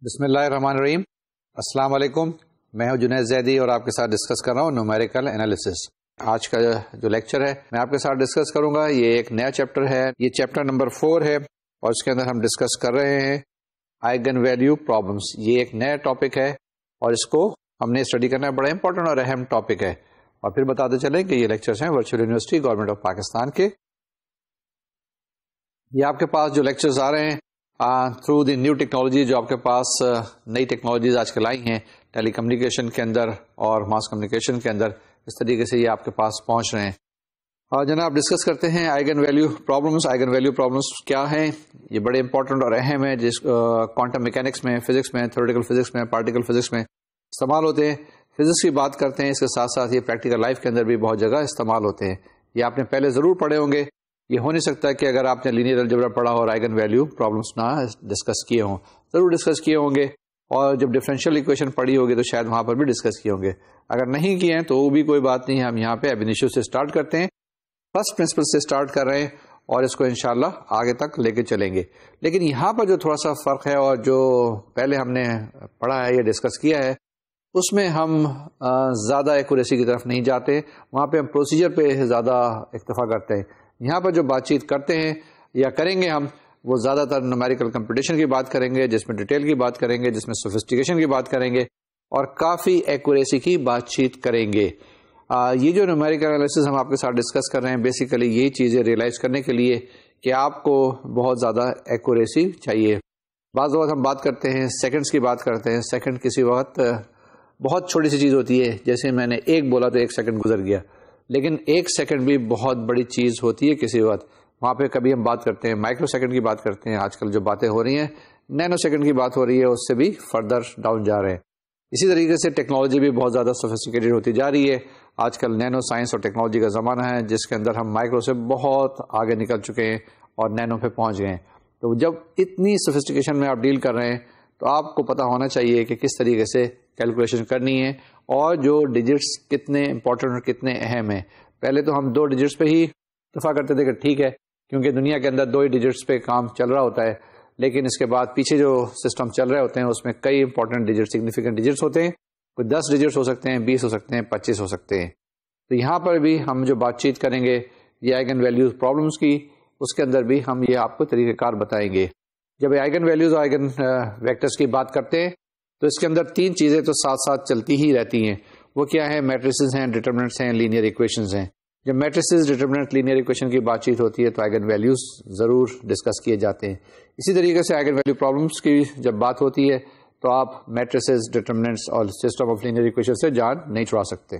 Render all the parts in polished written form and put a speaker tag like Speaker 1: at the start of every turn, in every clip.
Speaker 1: بسم اللہ الرحمن الرحیم. السلام علیکم. میں ہوں جنید زیدی اور آپ کے ساتھ ڈسکس کر رہا ہوں نومیریکل انالیسس. آج کا جو لیکچر ہے میں آپ کے ساتھ ڈسکس کروں گا. یہ ایک نیا چیپٹر ہے, یہ چیپٹر نمبر 4 ہے اور اس کے اندر ہم ڈسکس کر رہے ہیں آئگن ویلیو پرابلمس. یہ ایک نیا ٹاپک ہے اور اس کو ہم نے اسٹڈی کرنا ہے. بڑا امپورٹنٹ اور اہم ٹاپک ہے. اور پھر بتاتے چلیں کہ یہ لیکچرز ہیں virtual university government of Pakistan کے. یہ آپ کے پاس جو لیکچرز آ رہے ہیں تھرو دی نیو ٹیکنالوجی, جو آپ کے پاس نئی ٹیکنالوجیز آج کل آئی ہیں ٹیلی کمیونیکیشن کے اندر اور ماس کمیونیکیشن کے اندر, اس طریقے سے یہ آپ کے پاس پہنچ رہے ہیں. اور جناب ڈسکس کرتے ہیں eigen value problems. Eigen value problems کیا ہیں؟ یہ بڑے امپورٹنٹ اور اہم ہیں, جس کوانٹم میکینکس میں, فزکس میں, تھیوریٹیکل فزکس میں, پارٹیکل فزکس میں استعمال ہوتے ہیں. فزکس کی بات کرتے ہیں, اس کے ساتھ ساتھ یہ پریکٹیکل لائف کے اندر بھی بہت جگہ استعمال ہوتے ہیں. یہ آپ نے پہلے ضرور پڑھے ہوں گے. یہ ہو نہیں سکتا کہ اگر آپ نے لینئر الجبرا پڑھا اور آئگن ویلیو پرابلمس نہ ڈسکس کیے ہوں. ضرور ڈسکس کیے ہوں گے, اور جب ڈفرینشیل ایکویشن پڑھی ہوگی تو شاید وہاں پر بھی ڈسکس کیے ہوں گے. اگر نہیں کیے ہیں تو وہ بھی کوئی بات نہیں. ہم یہاں پہ اب انیشیو سے اسٹارٹ کرتے ہیں, فرسٹ پرنسپل سے اسٹارٹ کر رہے ہیں اور اس کو انشاءاللہ آگے تک لے کے چلیں گے. لیکن یہاں پر جو تھوڑا سا فرق ہے اور جو پہلے ہم نے پڑھا ہے یا ڈسکس کیا ہے, اس میں ہم زیادہ ایکوریسی کی طرف نہیں جاتے. وہاں پہ ہم پروسیجر پہ زیادہ اکتفا کرتے ہیں. یہاں پر جو بات چیت کرتے ہیں یا کریں گے ہم, وہ زیادہ تر نومیریکل کمپٹیشن کی بات کریں گے, جس میں ڈیٹیل کی بات کریں گے, جس میں سوفسٹیکیشن کی بات کریں گے اور کافی ایکوریسی کی بات چیت کریں گے. یہ جو نومیریکل انالیسس ہم آپ کے ساتھ ڈسکس کر رہے ہیں, بیسیکلی یہ چیزیں ریئلائز کرنے کے لیے کہ آپ کو بہت زیادہ ایکوریسی چاہیے. بعض اوقات ہم بات کرتے ہیں سیکنڈز کی بات کرتے ہیں. سیکنڈ کسی وقت بہت چھوٹی سی چیز ہوتی ہے, جیسے میں نے ایک بولا تو 1 سیکنڈ گزر گیا, لیکن 1 سیکنڈ بھی بہت بڑی چیز ہوتی ہے کسی وقت. وہاں پہ کبھی ہم بات کرتے ہیں مائکرو سیکنڈ کی بات کرتے ہیں. آج کل جو باتیں ہو رہی ہیں نینو سیکنڈ کی بات ہو رہی ہے, اس سے بھی فردر ڈاؤن جا رہے ہیں. اسی طریقے سے ٹیکنالوجی بھی بہت زیادہ سوفسٹیکیٹڈ ہوتی جا رہی ہے. آج کل نینو سائنس اور ٹیکنالوجی کا زمانہ ہے, جس کے اندر ہم مائکرو سے بہت آگے نکل چکے ہیں اور نینو پہ پہنچ گئے ہیں. تو جب اتنی سوفسٹیکیشن میں آپ ڈیل کر رہے ہیں تو آپ کو پتہ ہونا چاہیے کہ کس طریقے سے کیلکولیشن کرنی ہے اور جو ڈیجٹس کتنے امپورٹنٹ اور کتنے اہم ہیں. پہلے تو ہم 2 ڈیجٹس پہ ہی اتفاق کرتے تھے کہ ٹھیک ہے, کیونکہ دنیا کے اندر 2 ہی ڈیجٹس پہ کام چل رہا ہوتا ہے. لیکن اس کے بعد پیچھے جو سسٹم چل رہے ہوتے ہیں اس میں کئی امپورٹنٹ ڈیجٹ, سگنیفیکنٹ ڈیجٹس ہوتے ہیں. کوئی 10 ڈیجٹس ہو سکتے ہیں, 20 ہو سکتے ہیں, 25 ہو سکتے ہیں. تو یہاں پر بھی ہم جو بات چیت کریں گے یہ آئگن ویلیوز پرابلمس کی, اس کے اندر بھی ہم یہ آپ کو طریقہ کار بتائیں گے. جب آئگن ویلیوز اور آئگن ویکٹرز کی بات کرتے ہیں تو اس کے اندر 3 چیزیں تو ساتھ ساتھ چلتی ہی رہتی ہیں. وہ کیا ہے؟ میٹریسز ہیں, ڈیٹرمنٹس ہیں, لینئر ایکویشنز ہیں. جب میٹریسز, ڈیٹرمنٹ, لینئر ایکویشن کی بات چیت ہوتی ہے تو آئگن ویلیوز ضرور ڈسکس کیے جاتے ہیں. اسی طریقے سے آئگن ویلیو پرابلمس کی جب بات ہوتی ہے تو آپ میٹریسز, ڈیٹرمنٹس اور سسٹم آف لینئر ایکویشن سے جان نہیں چھڑا سکتے.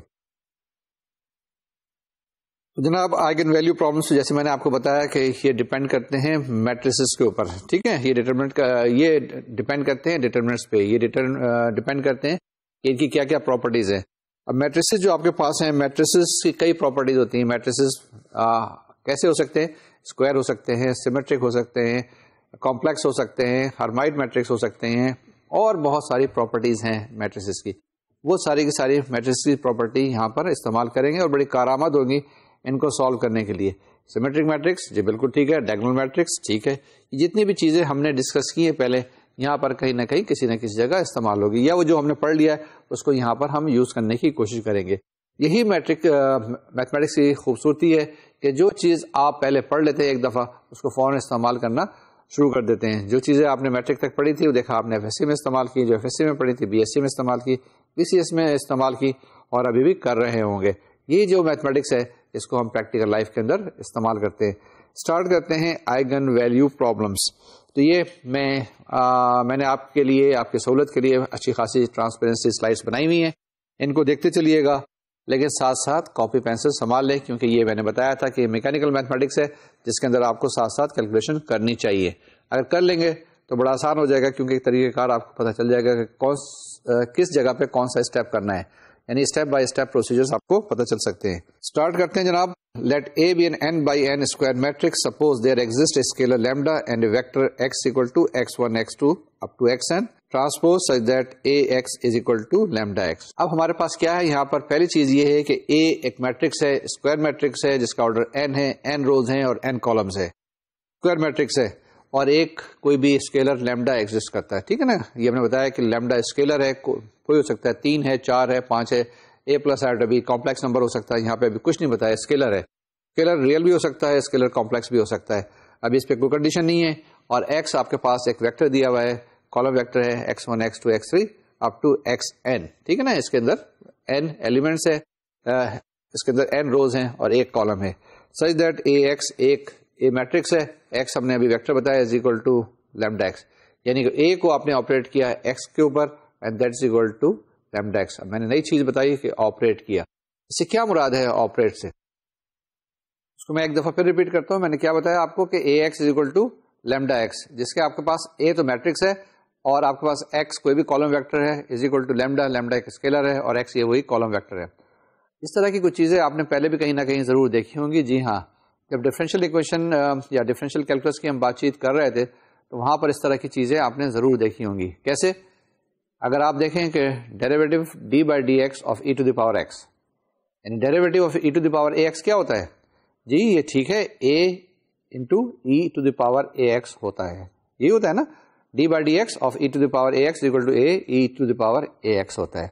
Speaker 1: جناب آئگن ویلیو پرابلمس جیسے میں نے آپ کو بتایا کہ یہ ڈیپینڈ کرتے ہیں میٹریسز کے اوپر. ٹھیک ہے, یہ ڈیٹرمنٹ کا یہ ڈیپینڈ کرتے ہیں ڈیٹرمنٹس پہ, یہ ڈیپینڈ کرتے ہیں کہ ان کی کیا کیا پراپرٹیز ہیں. اب میٹریسز جو آپ کے پاس ہیں, میٹریسز کی کئی پراپرٹیز ہوتی ہیں. میٹریسز کیسے ہو سکتے ہیں؟ اسکوائر ہو سکتے ہیں, سیمیٹرک ہو سکتے ہیں, کمپلیکس ہو سکتے ہیں, ہرمائٹ میٹرکس ہو سکتے ہیں, اور بہت ساری پراپرٹیز ہیں میٹریسز کی. وہ ساری کی ساری میٹریسز کی پراپرٹی یہاں پر استعمال کریں گے اور بڑی کارآمد ہوگی ان کو سالو کرنے کے لیے. سیمیٹرک میٹرکس جی بالکل ٹھیک ہے, ڈائگنل میٹرکس ٹھیک ہے. جتنی بھی چیزیں ہم نے ڈسکس کی ہیں پہلے, یہاں پر کہیں نہ کہیں کسی نہ کسی جگہ استعمال ہوگی, یا وہ جو ہم نے پڑھ لیا ہے اس کو یہاں پر ہم یوز کرنے کی کوشش کریں گے. یہی میتھمیٹکس کی خوبصورتی ہے کہ جو چیز آپ پہلے پڑھ لیتے ہیں ایک دفعہ, اس کو فوراً استعمال کرنا شروع کر دیتے ہیں. جو چیزیں آپ نے میٹرک تک پڑھی تھی وہ دیکھا آپ نے ایف ایس سی میں استعمال کی, جو ایف ایس سی میں پڑھی تھی بی ایس سی میں استعمال کی, بی سی ایس میں استعمال کی, اور ابھی بھی کر رہے ہوں گے. یہ جو میتھمیٹکس ہے اس کو ہم پریکٹیکل لائف کے اندر استعمال کرتے ہیں. اسٹارٹ کرتے ہیں آئگن ویلیو پرابلمس. تو یہ میں نے آپ کے لیے, آپ کی سہولت کے لیے اچھی خاصی ٹرانسپیرنسی سلائڈس بنائی ہوئی ہیں, ان کو دیکھتے چلیے گا. لیکن ساتھ ساتھ کاپی پینسل سنبھال لیں, کیونکہ یہ میں نے بتایا تھا کہ میکینیکل میتھمیٹکس ہے جس کے اندر آپ کو ساتھ ساتھ کیلکولیشن کرنی چاہیے. اگر کر لیں گے تو بڑا آسان ہو جائے گا, کیونکہ طریقہ کار آپ کو پتہ چل جائے گا کہ کس جگہ پہ کون سا اسٹیپ کرنا ہے. یعنی اسٹیپ بائی اسٹیپ پروسیجرز آپ کو پتہ چل سکتے ہیں. اسٹارٹ کرتے ہیں جناب. Let A be N n by n square matrix. Suppose there exist a scalar lambda and a vector x equal to x1 x2 up to xn transpose such that ax is equal to lambda x. اب ہمارے پاس کیا ہے یہاں پر؟ پہلی چیز یہ ہے کہ a ایک میٹرکس ہے, اسکوائر میٹرکس ہے جس کا آرڈر n ہے, n روز ہیں اور n کالمز ہے. اسکوائر میٹرکس ہے اور ایک کوئی بھی اسکیلر لیمڈا ایگزسٹ کرتا ہے. ٹھیک ہے نا, یہ ہم نے بتایا کہ لیمڈا اسکیلر ہے, کوئی ہو سکتا ہے 3 ہے 4 ہے 5 ہے, اے پلس آر ابھی کمپلیکس نمبر ہو سکتا ہے, یہاں پہ ابھی کچھ نہیں بتایا, اسکیلر ہے. اسکیلر ریئل بھی ہو سکتا ہے, اسکیلر کمپلیکس بھی ہو سکتا ہے. ابھی اس پہ کوئی کنڈیشن نہیں ہے. اور ایکس آپ کے پاس ایک ویکٹر دیا ہوا ہے, کالم ویکٹر ہے x1 x2 x3 up to xn. ٹھیک ہے نا, اس کے اندر n ایلیمنٹس ہے, اس کے اندر n روز ہیں اور ایک کالم ہے, سچ دیٹ ax ایک اے میٹرکس ہے. x ہم نے ابھی ویکٹر بتایا is equal to lambda x, یعنی کہ اے کو آپ نے آپریٹ کیا ہے x کے اوپر and that is equal to lambda x. اب میں نے نئی چیز بتائی کہ آپریٹ کیا, اس سے کیا مراد ہے آپریٹ سے, اس کو میں ایک دفعہ پھر ریپیٹ کرتا ہوں. میں نے کیا بتایا آپ کو کہ ax is equal to lambda x, جس کے آپ کے پاس a تو میٹرکس ہے اور آپ کے پاس x کوئی بھی کالم ویکٹر ہے is equal to lambda, lambda ایک اسکیلر ہے اور x یہ وہی کالم ویکٹر ہے. اس طرح کی کچھ چیزیں آپ نے پہلے بھی کہیں نہ کہیں ضرور دیکھی ہوں گی. جی ہاں, جب ڈفرینشیل ایکویشن یا ڈفرینشیل کیلکولس کی ہم بات چیت کر رہے تھے تو وہاں پر اس طرح کی چیزیں آپ نے ضرور دیکھی ہوں گی. کیسے؟ اگر آپ دیکھیں کہ derivative d by D x of E to the power x, یعنی derivative of E to the power a x کیا ہوتا ہے جی؟ یہ ٹھیک ہے, a into e to the power a x ہوتا ہے, یہی ہوتا ہے نا, d by D x of E to the power a x equal to a E to the power a x ہوتا ہے.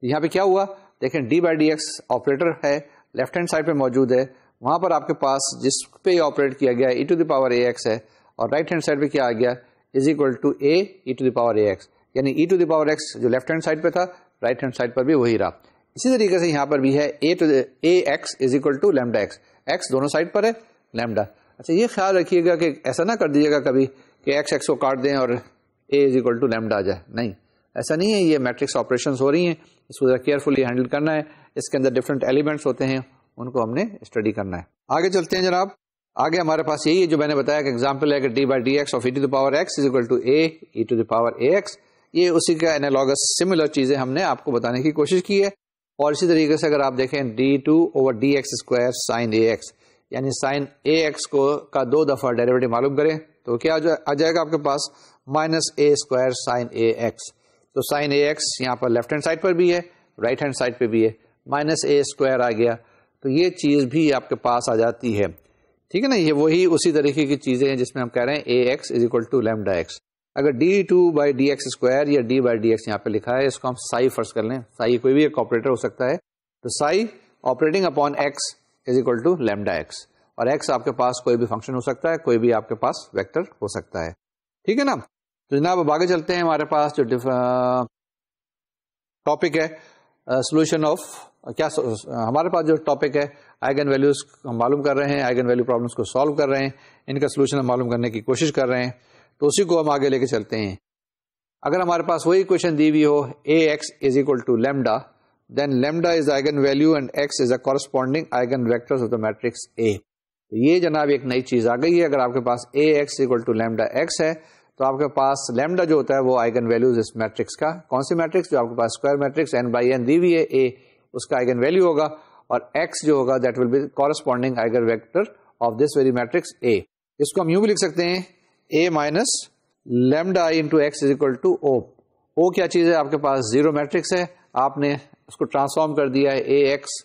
Speaker 1: یہاں پہ کیا ہوا دیکھیں, D by D x operator ہے, لیفٹ ہینڈ سائڈ پہ موجود ہے, وہاں پر آپ کے پاس جس پہ آپریٹ کیا گیا e to the power a x ہے, اور رائٹ ہینڈ سائڈ پہ کیا آ گیا is equal to a E to the power a x, یعنی e to the power x جو لیفٹ ہینڈ سائڈ پہ تھا رائٹ ہینڈ سائڈ پر بھی وہی رہا. اسی طریقے سے یہاں پر بھی ہے A to A x is equal to lambda x, x دونوں سائڈ پر ہے لیمڈا. اچھا یہ خیال رکھیے گا کہ ایسا نہ کر دیجیے گا کبھی کہ ایکس ایکس کو کاٹ دیں اور اے از اکول ٹو لیمڈا آ جائے, نہیں ایسا نہیں ہے. یہ میٹرکس آپریشنز ہو رہی ہیں, اس کو ذرا کیئرفلی ہینڈل کرنا ہے. اس کے اندر ڈفرینٹ ایلیمنٹس ہوتے ہیں, ان کو ہم نے اسٹڈی کرنا ہے. آگے چلتے ہیں جناب. آگے ہمارے پاس یہی ہے جو میں نے بتایا کہ ایگزامپل ہے کہ D by D x of E to the power X is equal to a E to the power a X. یہ اسی کا اینالوگس سملر چیزیں ہم نے آپ کو بتانے کی کوشش کی ہے. اور اسی طریقے سے اگر آپ دیکھیں D two over D x square sine A x, یعنی سائن اے ایکس کو کا 2 دفعہ ڈیریویٹو معلوم کریں تو کیا آ جائے گا آپ کے پاس minus a square sine A x. تو سائن اے ایکس یہاں پر لیفٹ ہینڈ سائڈ پر بھی ہے, رائٹ ہینڈ سائڈ پہ بھی ہے, مائنس اے اسکوائر آ گیا, تو یہ چیز بھی آپ کے پاس آ جاتی ہے. ٹھیک ہے نا, یہ وہی اسی طریقے کی چیزیں ہیں جس میں ہم کہہ رہے ہیں A x is equal to lambda x. اگر d two by D x square یا ڈی بائی ڈی ایکس یہاں پہ لکھا ہے, اس کو ہم سائی فرض کر لیں, سائی کوئی بھی ایک آپریٹر ہو سکتا ہے, تو psi operating upon x is equal to lambda x, اور ایکس آپ کے پاس کوئی بھی فنکشن ہو سکتا ہے, کوئی بھی آپ کے پاس ویکٹر ہو سکتا ہے. ٹھیک ہے نا. تو جناب اب آگے چلتے ہیں. ہمارے پاس جو ٹاپک ہے سولوشن آف کیا, ہمارے پاس جو ٹاپک ہے آئگن ویلیوز ہم معلوم کر رہے ہیں, آئگن ویلیو پرابلمس کو سالو کر رہے ہیں, ان کا سولوشن ہم معلوم کرنے کی کوشش کر رہے ہیں, تو اسی کو ہم آگے لے کے چلتے ہیں. اگر ہمارے پاس وہی کوشچن دی ہوئی ہو A x is equal to lambda, then lambda is eigenvalue and x is a corresponding eigenvector of the matrix A. یہ جناب ایک نئی چیز آ گئی ہے. اگر آپ کے پاس A x equal to lambda x ہے تو آپ کے پاس لیمڈا جو ہوتا ہے وہ آئگن ویلیوز اس میٹرکس کا, کون سی میٹرکس جو آپ کے پاس square matrix n by n دی ہوئی ہے اے, اس کا آئگن ویلیو ہوگا, اور ایکس جو ہوگا that will be corresponding eigenvector of this very matrix A. اس کو ہم یوں بھی لکھ سکتے ہیں A minus lambda I into x is equal to O. O کیا چیز ہے؟ آپ کے پاس زیرو میٹرکس ہے, آپ نے اس کو ٹرانسفارم کر دیا ہے A x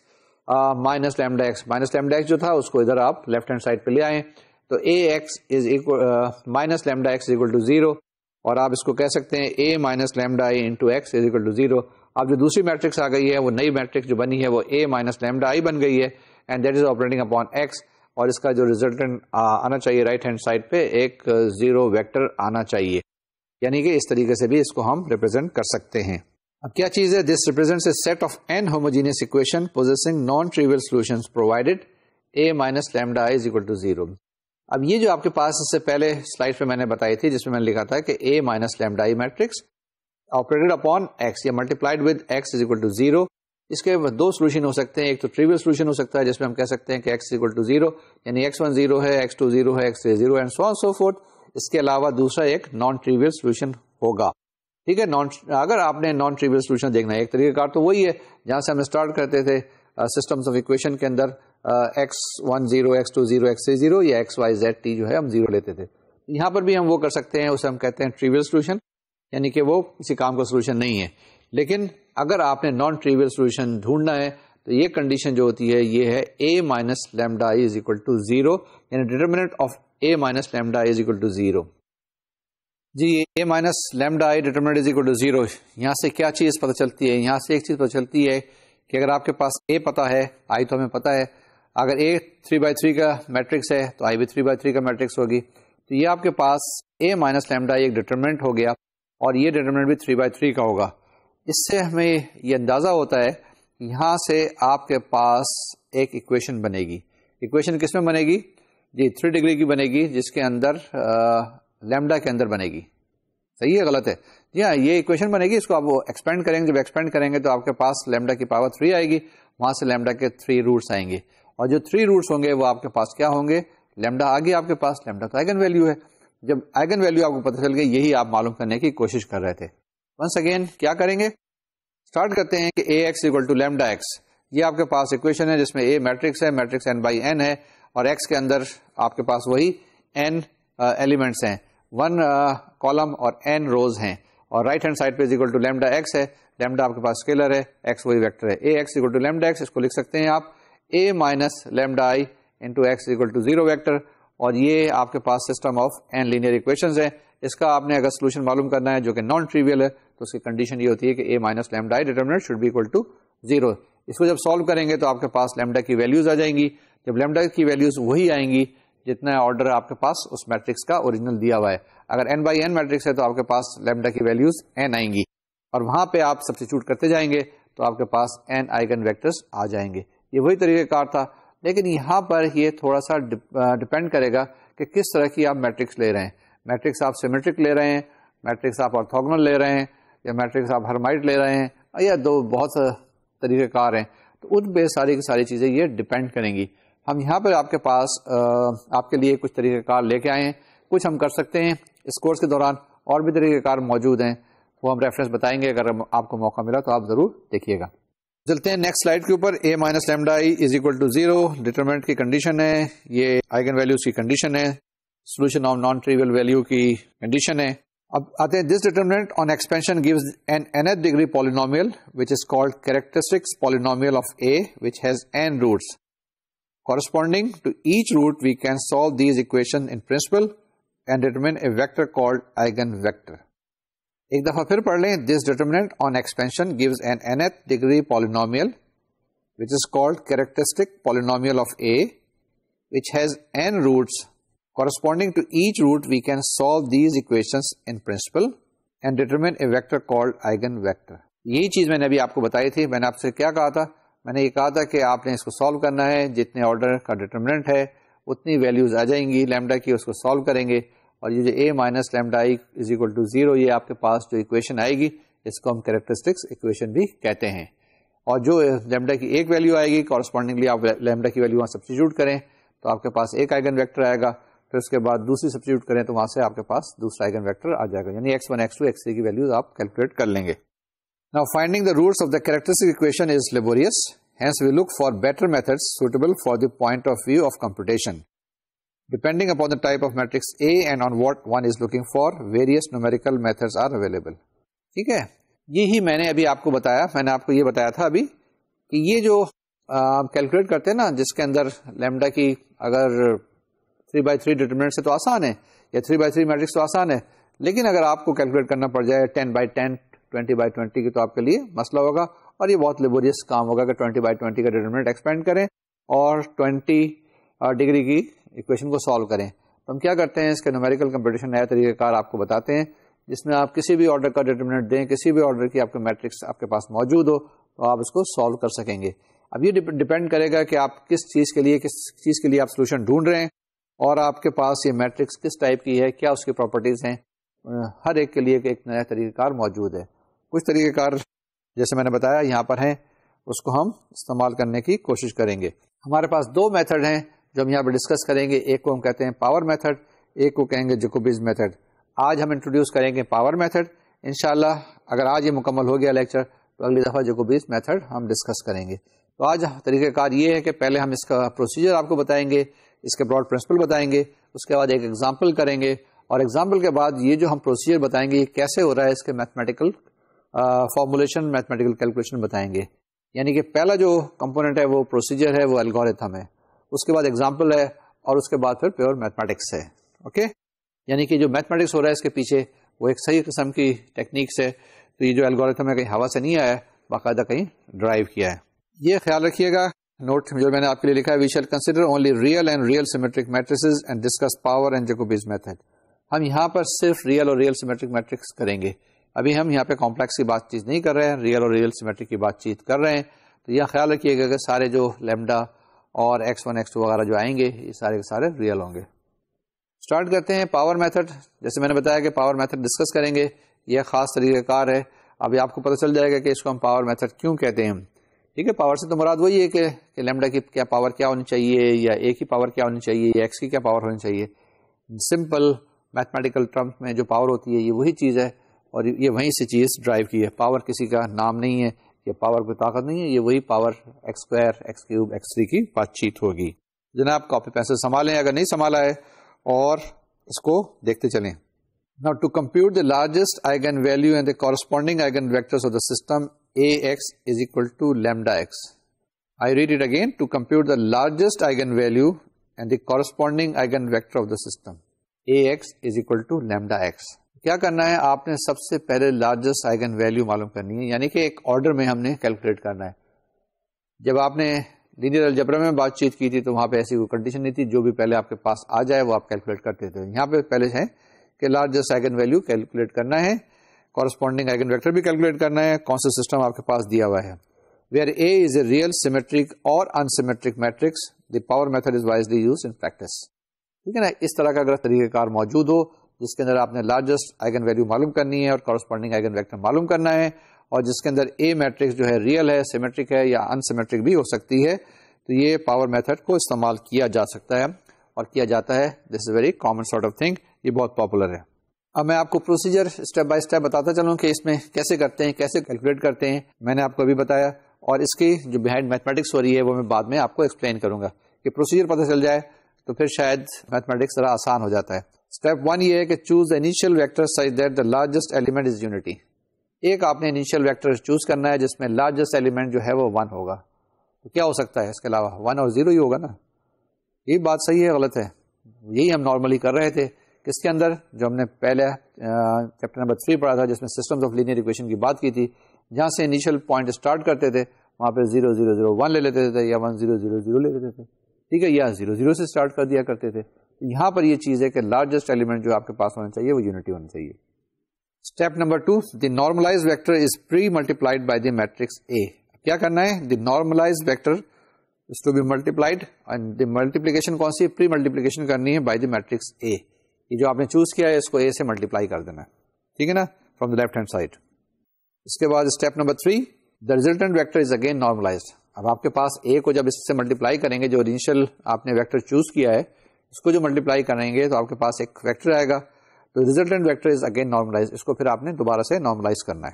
Speaker 1: minus lambda x. Minus lambda x جو تھا اس کو ادھر آپ لیفٹ ہینڈ سائڈ پہ لے آئے, تو A x is equal minus lambda x is equal to zero, اور آپ اس کو کہہ سکتے ہیں A minus lambda I into x is equal to zero. اب جو دوسری میٹرکس آ گئی ہے وہ نئی میٹرکس جو بنی ہے وہ اے مائنس لیمڈا آئی بن گئی ہے, and that is operating upon x, اور اس کا جو ریزلٹنٹ آنا چاہیے رائٹ ہینڈ سائڈ پہ ایک زیرو ویکٹر آنا چاہیے, یعنی کہ اس طریقے سے بھی اس کو ہم ریپرزینٹ کر سکتے ہیں. اب کیا چیز ہے؟ This represents a set of n homogeneous equation possessing non trivial solutions provided a minus lambda i is equal to zero. اب یہ جو آپ کے پاس اس سے پہلے سلائڈ پہ میں نے بتائی تھی جس میں میں نے لکھا تھا کہ a minus lambda i matrix operated upon x یا multiplied with x is equal to zero. اس کے دو سولوشن ہو سکتے ہیں, ایک تو ٹریول سولوشن ہو سکتا ہے جس میں ہم کہہ سکتے ہیں کہ x اکول ٹو زیرو, یعنی x1 زیرو ہے, x2 زیرو ہے, x3 zero and so on so forth. اس کے علاوہ دوسرا ایک نان ٹریول سولوشن ہوگا. ٹھیک ہے, اگر آپ نے نان ٹریول سولوشن دیکھنا ہے, ایک طریقہ کار تو وہی ہے جہاں سے ہم اسٹارٹ کرتے تھے سسٹمس آف اکویشن کے اندر x1 zero, x2 zero, x3 zero یا xyzt جو ہے ہم زیرو لیتے تھے. یہاں پر بھی ہم وہ کر سکتے ہیں, اسے ہم کہتے ہیں ٹریول سولوشن, یعنی کہ وہ کسی کام کا سولوشن نہیں ہے. لیکن اگر آپ نے نان ٹریول سولوشن ڈھونڈنا ہے تو یہ کنڈیشن جو ہوتی ہے یہ ہے a minus lambda i is equal to zero, یعنی determinant of A minus lambda is equal to 0. جی A minus lambda I determinant is equal to 0. یہاں سے کیا چیز پتہ چلتی ہے؟ یہاں سے ایک چیز پتہ چلتی ہے کہ اگر آپ کے پاس A پتہ ہے, I تو ہمیں پتہ ہے, اگر A 3/3 کا میٹرکس ہے تو I بھی 3/3 کا میٹرکس ہوگی. تو یہ آپ کے پاس A minus lambda ایک ڈیٹرمنٹ ہو گیا اور یہ ڈیٹرمنٹ بھی 3/3 کا ہوگا. اس سے ہمیں یہ اندازہ ہوتا ہے یہاں سے آپ کے پاس ایک ایکویشن بنے گی. ایکویشن کس میں بنے گی؟ جی 3 ڈگری کی بنے گی, جس کے اندر لیمڈا کے اندر بنے گی. صحیح ہے غلط ہے؟ جی ہاں, یہ ایکویشن بنے گی. اس کو آپ ایکسپینڈ کریں گے, جب ایکسپینڈ کریں گے تو آپ کے پاس لیمڈا کی پاور 3 آئے گی, وہاں سے لیمڈا کے 3 روٹس آئیں گے, اور جو 3 روٹس ہوں گے وہ آپ کے پاس کیا ہوں گے؟ لیمڈا آ گیا آپ کے پاس. لیمڈا تو آئگن ویلیو ہے. جب آئگن ویلیو آپ کو پتہ چل گئی, یہی آپ معلوم کرنے کی کوشش کر رہے تھے. ونس اگین کیا کریں گے؟ اسٹارٹ کرتے ہیں کہ AX = لیمڈا ایکس. یہ آپ کے پاس ایکویشن ہے جس میں A میٹرکس ہے, میٹرکس n/n ہے, اور X کے اندر آپ کے پاس وہی n ایلیمنٹس ہیں, 1 کالم اور n روز ہیں, اور رائٹ ہینڈ سائڈ پہ = لیمڈا ایکس ہے. لیمڈا آپ کے پاس اسکیلر ہے, X وہی ویکٹر ہے. AX = لیمڈا ایکس, اس کو لکھ سکتے ہیں آپ A minus lambda I into X = 0 vector, اور یہ آپ کے پاس system of n linear equations ہیں. اس کا آپ نے اگر سولوشن معلوم کرنا ہے جو کہ نان ٹریویل ہے تو اس کی کنڈیشن یہ ہوتی ہے کہ A minus lambda I determinant should be equal to 0. اس کو جب سالو کریں گے تو آپ کے پاس لیمڈا کی ویلیوز آ جائیں گی. جب لیمڈا کی ویلیوز وہی آئیں گی جتنا آرڈر آپ کے پاس اس میٹرکس کا اوریجنل دیا ہوا ہے. اگر n/n میٹرکس ہے تو آپ کے پاس لیمڈا کی ویلیوز n آئیں گی, اور وہاں پہ آپ سبسٹیچیوٹ کرتے جائیں گے تو آپ کے پاس n آئگن ویکٹرز آ جائیں گے. یہ وہی طریقہ کار تھا, لیکن یہاں پر یہ تھوڑا سا ڈپینڈ کرے گا کہ کس طرح کی آپ میٹرکس لے رہے ہیں. میٹرکس آپ سیمیٹرک لے رہے ہیں, میٹرکس آپ آرتھوگونل لے رہے ہیں, یا میٹرکس آپ ہرمائٹ لے رہے ہیں, یا دو بہت سے طریقہ کار ہیں. تو ان پہ ساری کی ساری چیزیں یہ ڈپینڈ کریں گی. ہم یہاں پر آپ کے پاس آپ کے لیے کچھ طریقہ کار لے کے آئے ہیں. کچھ ہم کر سکتے ہیں اس کورس کے دوران, اور بھی طریقہ کار موجود ہیں, وہ ہم ریفرنس بتائیں گے. اگر آپ کو موقع ملا تو آپ ضرور دیکھیے گا. چلتے ہیں نیکسٹ سلائڈ کے اوپر. A minus lambda I = 0 determinant کی کنڈیشن ہے, یہ آئگن ویلیوز کی کنڈیشن ہے, solution of non trivial value کی کنڈیشن ہے. اب آتے ہیں this determinant on expansion gives an nth degree polynomial which is called characteristics polynomial of A which has n roots. Corresponding to each root we can solve these equations in principle and determine a vector called eigenvector. ایک دفعہ پھر پڑھ لیں. This determinant on expansion gives an nth degree polynomial which is called characteristic polynomial of A which has n roots. Corresponding to each root we can solve these equations in principle and determine a vector called eigenvector. یہی چیز میں نے ابھی آپ کو بتائی تھی. میں نے آپ سے کیا کہا تھا؟ میں نے یہ کہا تھا کہ آپ نے اس کو سالو کرنا ہے, جتنے آرڈر کا ڈیٹرمنٹ ہے اتنی ویلیوز آ جائیں گی لیمڈا کی, اس کو سالو کریں گے, اور یہ جو A minus lambda I = 0 یہ آپ کے پاس جو ایکویشن آئے گی اس کو ہم کیریکٹرسٹکس ایکویشن بھی کہتے ہیں. اور جو لیمڈا کی ایک ویلیو آئے گی کورسپونڈنگلی آپ لیمڈا کی ویلیو وہاں سبسٹیچیوٹ کریں تو آپ کے پاس ایک آئگن ویکٹر آئے گا. پھر اس کے بعد دوسری سبسٹیچیوٹ کریں تو وہاں سے آپ کے پاس دوسرا آئگن ویکٹر آ جائے گا, یعنی x1 x2 x3 کی ویلیوز آپ کیلکولیٹ کر لیں گے. Now finding the roots of the characteristic equation is laborious. Hence we look for better methods suitable for the point of view of computation. Depending upon the type of matrix A and on what one is looking for, various numerical methods are available. ٹھیک ہے, یہی میں نے ابھی آپ کو بتایا. میں نے آپ کو یہ بتایا تھا ابھی کہ یہ جو کیلکولیٹ کرتے ہیں نا, جس کے اندر لیمڈا کی اگر 3/3 ڈیٹرمنٹ سے تو آسان ہے, یا 3/3 میٹرکس تو آسان ہے, لیکن اگر آپ کو کیلکولیٹ کرنا پڑ جائے 10/10 20/20 کی تو آپ کے لیے مسئلہ ہوگا, اور یہ بہت لیبوریس کام ہوگا کہ 20/20 کا ڈیٹرمنٹ ایکسپینڈ کریں اور 20 ڈگری کی ایکویشن کو سالو کریں. تو ہم کیا کرتے ہیں, اس کے نومیریکل کمپٹیشن نیا طریقہ کار آپ کو بتاتے ہیں جس میں آپ کسی بھی آرڈر کا ڈیٹرمنٹ دیں, کسی بھی آرڈر کی آپ کے میٹرکس آپ کے پاس موجود ہو تو آپ اس کو سالو کر سکیں گے. اب یہ ڈیپینڈ کرے گا کہ آپ کس چیز کے لیے آپ سولوشن ڈھونڈ رہے ہیں, اور آپ کے پاس یہ میٹرکس کس ٹائپ کی ہے, کیا اس کی پراپرٹیز ہیں. ہر ایک کے لیے ایک نیا طریقہ کار موجود ہے. کچھ طریقہ کار جیسے میں نے بتایا یہاں پر ہیں, اس کو ہم استعمال کرنے کی کوشش کریں گے. ہمارے پاس 2 میتھڈ ہیں جو ہم یہاں پہ ڈسکس کریں گے. ایک کو ہم کہتے ہیں پاور میتھڈ, ایک کو کہیں گے جیکوبیز میتھڈ. آج ہم انٹروڈیوس کریں گے پاور میتھڈ انشاءاللہ. اگر آج یہ مکمل ہو گیا لیکچر تو اگلی دفعہ جیکوبیز میتھڈ ہم ڈسکس کریں گے. تو آج طریقہ کار یہ ہے کہ پہلے ہم اس کا پروسیجر آپ کو بتائیں گے, اس کے براڈ پرنسپل بتائیں گے, اس کے بعد ایک ایگزامپل کریں گے, اور ایگزامپل کے بعد یہ جو ہم پروسیجر بتائیں گے یہ کیسے ہو رہا ہے اس کے میتھمیٹیکل فارمولیشن, میتھمیٹیکل کیلکولیشن بتائیں گے. یعنی کہ پہلا جو کمپوننٹ ہے وہ پروسیجر ہے, وہ الگورتھم ہے. اس کے بعد ایگزامپل ہے, اور اس کے بعد پھر پیور میتھمیٹکس ہے. اوکے, یعنی کہ جو میتھمیٹکس ہو رہا ہے اس کے پیچھے وہ ایک صحیح قسم کی ٹیکنیکس ہے. تو یہ جو الگورتھم ہے کہیں ہوا سے نہیں آیا ہے, باقاعدہ کہیں ڈرائیو کیا ہے. یہ خیال رکھیے گا, نوٹ جو میں نے آپ کے لیے لکھا ہے, we shall consider only real and real symmetric matrices and discuss power and Jacobi's method. ہم یہاں پر صرف ریئل اور ریئل سیمیٹرک میٹرکس کریں گے. ابھی ہم یہاں پہ کمپلیکس کی بات چیت نہیں کر رہے ہیں, ریئل اور ریئل سیمیٹرک کی بات چیت کر رہے ہیں. تو یہ خیال رکھیے گا کہ سارے جو لیمڈا اور x1 x2 وغیرہ جو آئیں گے یہ سارے کے سارے ریئل ہوں گے. اسٹارٹ کرتے ہیں پاور میتھڈ. جیسے میں نے بتایا کہ پاور میتھڈ ڈسکس کریں گے, یہ خاص طریقہ کار ہے. ابھی آپ کو پتہ چل جائے گا کہ اس کو ہم پاور میتھڈ کیوں کہتے ہیں. ٹھیک ہے, پاور سے تو مراد وہی ہے کہ لیمڈا کی کیا پاور کیا ہونی چاہیے, یا اے کی پاور کیا ہونی چاہیے, یا ایکس کی کیا پاور ہونی چاہیے. سمپل میتھمیٹیکل ٹرمز میں جو پاور ہوتی ہے یہ وہی چیز ہے, اور یہ وہیں سے چیز ڈرائیو کی ہے. پاور کسی کا نام نہیں ہے, یہ پاور کوئی طاقت نہیں ہے, یہ وہی power x square x cube x 3 کی بات چیت ہوگی. جناب کاپی پینسل سنبھالیں اگر نہیں سنبھالا ہے, اور اس کو دیکھتے چلیں. Now to compute the largest eigenvalue and the corresponding eigenvectors of the system Ax is equal to lambda x. I read it again. To compute the largest eigenvalue and the corresponding eigenvector of the system Ax is equal to lambda x. کیا کرنا ہے, آپ نے سب سے پہلے largest eigen value معلوم کرنی ہے, یعنی کہ ایک آرڈر میں ہم نے کیلکولیٹ کرنا ہے. جب آپ نے لینئر الجبرا میں بات چیت کی تھی تو وہاں پہ ایسی کوئی کنڈیشن نہیں تھی, جو بھی پہلے آپ کے پاس آ جائے وہ آپ کیلکولیٹ کرتے تھے. یہاں پہ پہلے ہے کہ لارجسٹ آئگن ویلیو کیلکولیٹ کرنا ہے, کورسپونڈنگ آئگن ویکٹر بھی کیلکولیٹ کرنا ہے. کون سا سسٹم آپ کے پاس دیا ہوا ہے, where A is a real symmetric or unsymmetric matrix, the power method is wisely used in practice. ٹھیک ہے نا, اس طرح کا اگر طریقہ کار موجود ہو جس کے اندر آپ نے لارجسٹ آئگن ویلیو معلوم کرنی ہے اور کورسپونڈنگ آئگن ویکٹر معلوم کرنا ہے, اور جس کے اندر اے میٹرکس جو ہے ریئل ہے, سیمیٹرک ہے, یا انسیمیٹرک بھی ہو سکتی ہے, تو یہ پاور میتھڈ کو استعمال کیا جا سکتا ہے اور کیا جاتا ہے. This is very common sort of thing, یہ بہت پاپولر ہے. اب میں آپ کو پروسیجر اسٹیپ بائی اسٹیپ بتاتا چلوں کہ اس میں کیسے کرتے ہیں, کیسے کیلکولیٹ کرتے ہیں. میں نے آپ کو ابھی بتایا, اور اس کی جو بہائنڈ میتھمیٹکس ہو رہی ہے وہ میں بعد میں آپ کو ایکسپلین کروں گا, کہ پروسیجر پتہ چل جائے تو پھر شاید میتھمیٹکس ذرا آسان ہو جاتا ہے. اسٹیپ 1 یہ ہے کہ choose initial vector such that the largest element is unity. ایک آپ نے انیشیل ویکٹر چوز کرنا ہے جس میں لارجسٹ ایلیمنٹ جو ہے وہ 1 ہوگا. تو کیا ہو سکتا ہے اس کے علاوہ, 1 اور 0 ہی ہوگا نا. یہ بات صحیح ہے غلط ہے, یہی ہم نارملی کر رہے تھے. کس کے اندر, جو ہم نے پہلے چیپٹر نمبر 3 پڑھا تھا جس میں سسٹمز آف لینئر ایکویشن کی بات کی تھی, جہاں سے انیشیل پوائنٹ اسٹارٹ کرتے تھے وہاں پہ 0 0 0 1 لے لیتے تھے, یا 1 0 0 0 لے لیتے تھے. ٹھیک ہے, یا 0 0 سے اسٹارٹ کر دیا کرتے تھے. یہاں پر یہ چیز ہے کہ لارجسٹ ایلیمنٹ جو آپ کے پاس ہونا چاہیے وہ یونٹی ہونا چاہیے. Step number 2, the normalize vector is premultiplied by the matrix A. کیا کرنا ہے, the normalize vector is to be multiplied, and the multiplication کون سی ہے, پری ملٹیپلیکیشن کرنی ہے بائی دی میٹرکس اے. یہ جو آپ نے چوز کیا ہے اس کو اے سے ملٹیپلائی کر دینا ہے. ٹھیک ہے نا, from the left hand side. اس کے بعد step number 3, the resultant vector is again normalized. اب آپ کے پاس اے کو جب اس سے ملٹیپلائی کریں گے, جو انیشیل آپ نے ویکٹر چوز کیا ہے اس کو جو ملٹیپلائی کریں گے تو آپ کے پاس ایک ویکٹر آئے گا. تو resultant vector is again normalized. اس کو پھر آپ نے دوبارہ سے نارملائز کرنا ہے.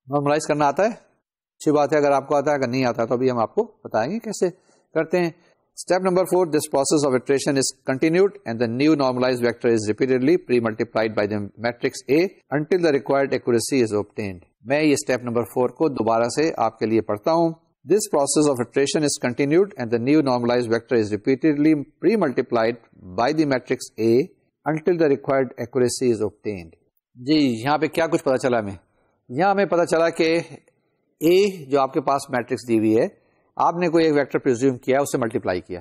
Speaker 1: نارملائز کرنا آتا ہے, اچھی بات ہے. اگر آپ کو آتا ہے, اگر نہیں آتا تو ابھی ہم آپ کو بتائیں گے کیسے کرتے ہیں. Step number 4, this process of iteration is continued and the new normalized vector is repeatedly pre-multiplied by the matrix A until the required accuracy is obtained. میں یہ step number 4 کو دوبارہ سے آپ کے لیے پڑھتا ہوں. This process of iteration is continued and the new normalized vector is repeatedly pre-multiplied by the matrix A until the required accuracy is obtained. جی یہاں پہ کیا کچھ پتا چلا ہمیں, یہاں ہمیں پتا چلا کہ A جو آپ کے پاس میٹرکس دی ہوئی ہے, آپ نے کوئی ایک ویکٹر پریزیوم کیا, اس سے ملٹیپلائی کیا.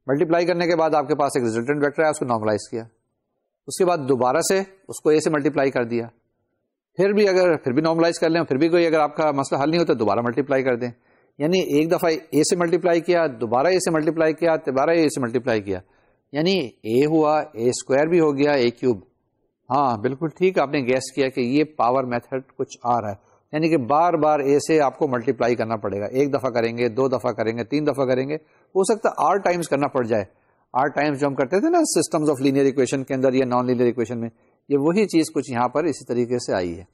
Speaker 1: ملٹیپلائی کرنے کے بعد آپ کے پاس ایک ریزلٹنٹ ویکٹر ہے, اس کو نارملائز کیا. اس کے بعد دوبارہ سے اس کو اے سے ملٹیپلائی کر دیا. پھر بھی نارملائز کر لیں, پھر بھی کوئی اگر آپ کا مسئلہ حل نہیں ہوتا دوبارہ ملٹیپلائی کر دیں. یعنی ایک دفعہ اے سے ملٹیپلائی کیا, دوبارہ اے سے ملٹیپلائی کیا, دوبارہ اے سے ملٹیپلائی کیا, یعنی اے ہوا, اے اسکوائر بھی ہو گیا, اے کیوب. ہاں بالکل ٹھیک, آپ نے گیس کیا کہ یہ پاور میتھڈ کچھ آ رہا ہے. یعنی کہ بار بار اے سے آپ کو ملٹیپلائی کرنا پڑے گا. ایک دفعہ کریں گے, 2 دفعہ کریں گے, 3 دفعہ کریں گے, ہو سکتا ہے آر ٹائمز کرنا پڑ جائے. آر ٹائمز جو ہم کرتے تھے نا سسٹمز آف لینئر ایکویشن کے اندر یا نان لینئر ایکویشن میں, یہ وہی چیز کچھ یہاں پر اسی طریقے سے آئی ہے.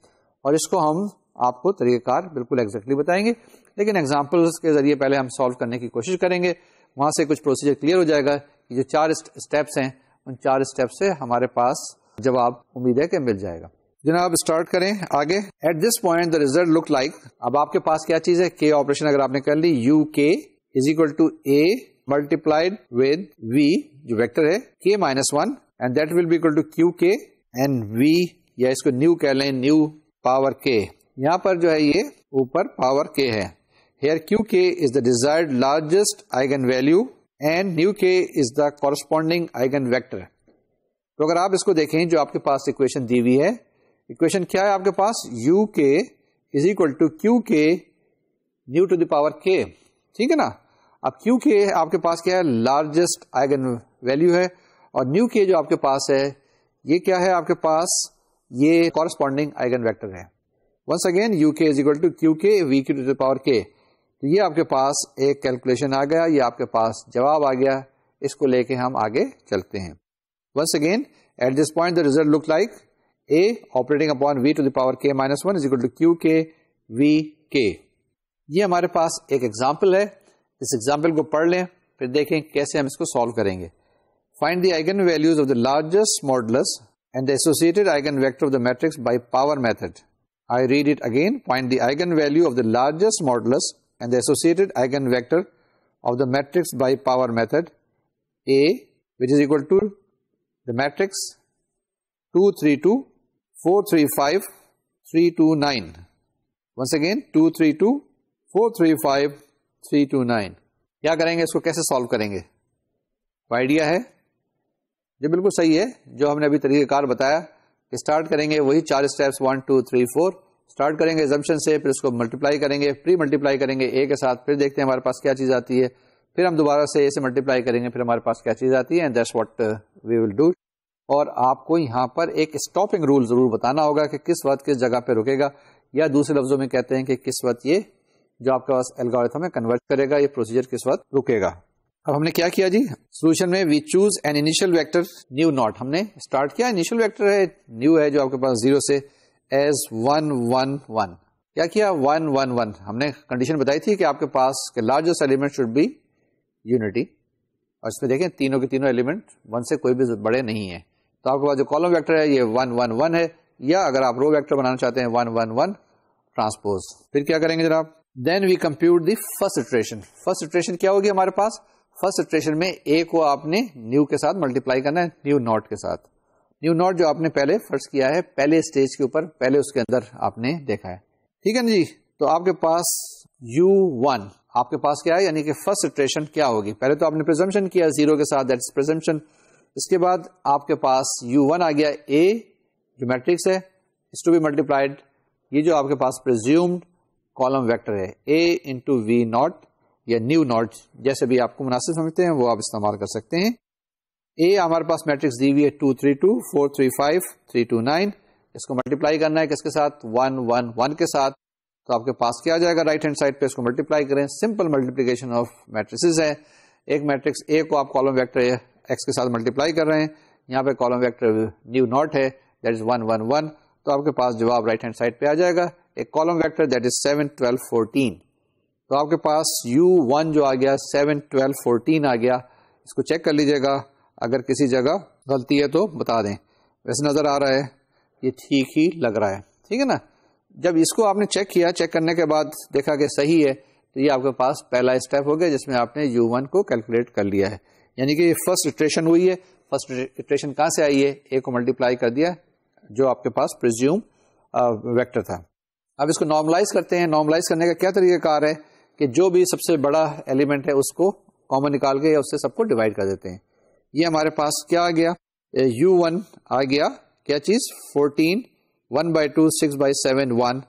Speaker 1: اور اس کو ہم آپ کو طریقہ کار بالکل ایگزیکٹلی بتائیں گے, لیکن ایگزامپلس کے ذریعے پہلے ہم سالو کرنے کی کوشش کریں گے. وہاں سے کچھ پروسیجر کلیئر ہو جائے گا. یہ جو 4 اسٹیپس ہیں, ان 4 اسٹیپس سے ہمارے پاس جواب امید ہے کہ مل جائے گا. جناب اسٹارٹ کریں آگے. At this point the result look like, اب آپ کے پاس کیا چیز ہے, کے آپریشن اگر آپ نے کر لی, U K is equal to A multiplied with V جو ویکٹر ہے k minus 1 and that will be equal to Q K and وی, یا اس کو نیو کہہ لیں, نیو پاور k. یہاں پر جو ہے یہ اوپر پاور k ہے. Here Q K is the desired largest eigen value and nu K is the corresponding eigen vector. تو اگر آپ اس کو دیکھیں جو آپ کے پاس اکویشن دی ہوئی ہے, اکویشن کیا ہے آپ کے پاس, you K is equal to Q k nu to the power k. ٹھیک ہے نا. اب کیو کے آپ کے پاس کیا ہے, لارجسٹ آئیگن ویلو ہے, اور نیو کے جو آپ کے پاس ہے یہ کیا ہے آپ کے پاس, یہ کورسپونڈنگ آئیگن ویکٹر ہے. Once again you K is equal to Q کے وی کی ٹو دی پاور k. تو یہ آپ کے پاس ایک کیلکولیشن آ گیا, یہ آپ کے پاس جواب آ گیا. اس کو لے کے ہم آگے چلتے ہیں. Once again at this point the result look like a operating upon v to the power k minus 1 is equal to q k v k. یہ ہمارے پاس ایک ایگزامپل ہے. اس ایگزامپل کو پڑھ لیں پھر دیکھیں کیسے ہم اس کو سالو کریں گے. Find the eigenvalues of the largest modulus and the associated eigenvector of the matrix by power method. I read it again. Find the eigenvalue of the largest modulus and the associated eigenvector of the matrix by power method. A, which is equal to the matrix 2 3 2 4 3 5 3 2 9. Once again 2 3 2 4 3 5 3 2 9. کیا کریں گے, اس کو کیسے solve کریں گے؟ Idea ہے جو بالکل صحیح ہے جو ہم نے ابھی طریقہ کار بتایا کہ اسٹارٹ کریں گے وہی 4 اسٹیپس 1 2 3 4. اسٹارٹ کریں گے ایزمپشن سے, پھر اس کو ملٹیپلائی کریں گے, پری ملٹیپلائی کریں گے اے کے ساتھ, پھر دیکھتے ہیں ہمارے پاس کیا چیز آتی ہے, پھر ہم دوبارہ سے اے سے ملٹیپلائی کریں گے, پھر ہمارے پاس کیا چیز آتی ہے, and that's what we will do. اور آپ کو یہاں پر ایک اسٹاپنگ رول ضرور بتانا ہوگا کہ کس وقت کس جگہ پہ رکے گا, یا دوسرے لفظوں میں کہتے ہیں کہ کس وقت یہ جو آپ کے پاس الگورتھم ہے کنورٹ کرے گا, یہ پروسیجر کس وقت رکے گا. اب ہم نے کیا کیا جی, سولوشن میں we choose an initial vector nu naught. ہم نے اسٹارٹ کیا, انیشیل ویکٹر ہے نیو ہے جو آپ کے پاس 0 سے, ایز 1 1 1. کیا کیا 1 1 1. ہم نے کنڈیشن بتائی تھی کہ آپ کے پاس کے largest element should be unity, اور اس میں دیکھیں تینوں کے تینوں ایلیمنٹ 1 سے کوئی بھی بڑے نہیں ہیں. تو آپ کے پاس جو کالم ویکٹر ہے یہ 1 1 1 ہے, یا اگر آپ رو ویکٹر بنانا چاہتے ہیں 1 1 1 ٹرانسپوز. پھر کیا کریں گے جناب, then we compute the first iteration. First iteration کیا ہوگی ہمارے پاس, فرسٹ اٹریشن میں اے کو آپ نے نیو کے ساتھ ملٹیپلائی کرنا ہے, نیو ناٹ کے ساتھ. نیو ناٹ جو آپ نے پہلے فرض کیا ہے پہلے اسٹیج کے اوپر, پہلے اس کے اندر آپ نے دیکھا ہے. ٹھیک ہے نا جی. تو آپ کے پاس u1 آپ کے پاس کیا ہے, یعنی کہ فرسٹ اٹریشن کیا ہوگی. پہلے تو آپ نے پریزمپشن کیا 0 کے ساتھ, دیٹ از پریزمپشن. اس کے بعد آپ کے پاس u1 آ گیا, a جو میٹرکس ہے اس ٹو بی ملٹیپلائڈ, یہ جو آپ کے پاس پریزیومڈ کالم ویکٹر ہے a انٹو وی ناٹ یا نیو ناٹ, جیسے بھی آپ کو مناسب سمجھتے ہیں وہ آپ استعمال کر سکتے ہیں. a ہمارے پاس میٹرکس دی ہوئی ہے 2 3 2 4 3 5 3 2 9. اس کو ملٹیپلائی کرنا ہے کس کے ساتھ, 1 1 1 کے ساتھ. تو آپ کے پاس کیا آ جائے گا, رائٹ ہینڈ سائڈ پہ اس کو ملٹیپلائی کریں. سمپل ملٹیپلیکیشن آف میٹریسز ہے. ایک میٹرکس اے کو آپ کالم ویکٹر ایکس کے ساتھ ملٹیپلائی کر رہے ہیں, یہاں پہ کالم ویکٹر نیو ناٹ ہے, دیٹ از 1 1 1. تو آپ کے پاس جواب رائٹ ہینڈ سائڈ پہ آ جائے گا. ایک کالم ویکٹر دیٹ از 7 12 14. تو آپ کے پاس u1 جو آ گیا 7 12 14 آ گیا. اس کو چیک کر لیجیے گا, اگر کسی جگہ غلطی ہے تو بتا دیں. ویسے نظر آ رہا ہے یہ ٹھیک ہی لگ رہا ہے. ٹھیک ہے نا. جب اس کو آپ نے چیک کیا, چیک کرنے کے بعد دیکھا کہ صحیح ہے, تو یہ آپ کے پاس پہلا اسٹیپ ہو گیا جس میں آپ نے u1 کو کیلکولیٹ کر لیا ہے. یعنی کہ یہ فرسٹ اٹریشن ہوئی ہے. فرسٹ اٹریشن کہاں سے آئی ہے, a کو ملٹیپلائی کر دیا جو آپ کے پاس پریزیوم ویکٹر تھا. اب اس کو نارملائز کرتے ہیں. نارملائز کرنے کا کیا طریقہ کار ہے کہ جو بھی سب سے بڑا ایلیمنٹ ہے اس کو کامن نکال کے یا اس سے سب کو ڈیوائڈ کر دیتے ہیں. یہ ہمارے پاس کیا آ گیا, u1 آ گیا کیا چیز 14 1 by 2 6 by 7 1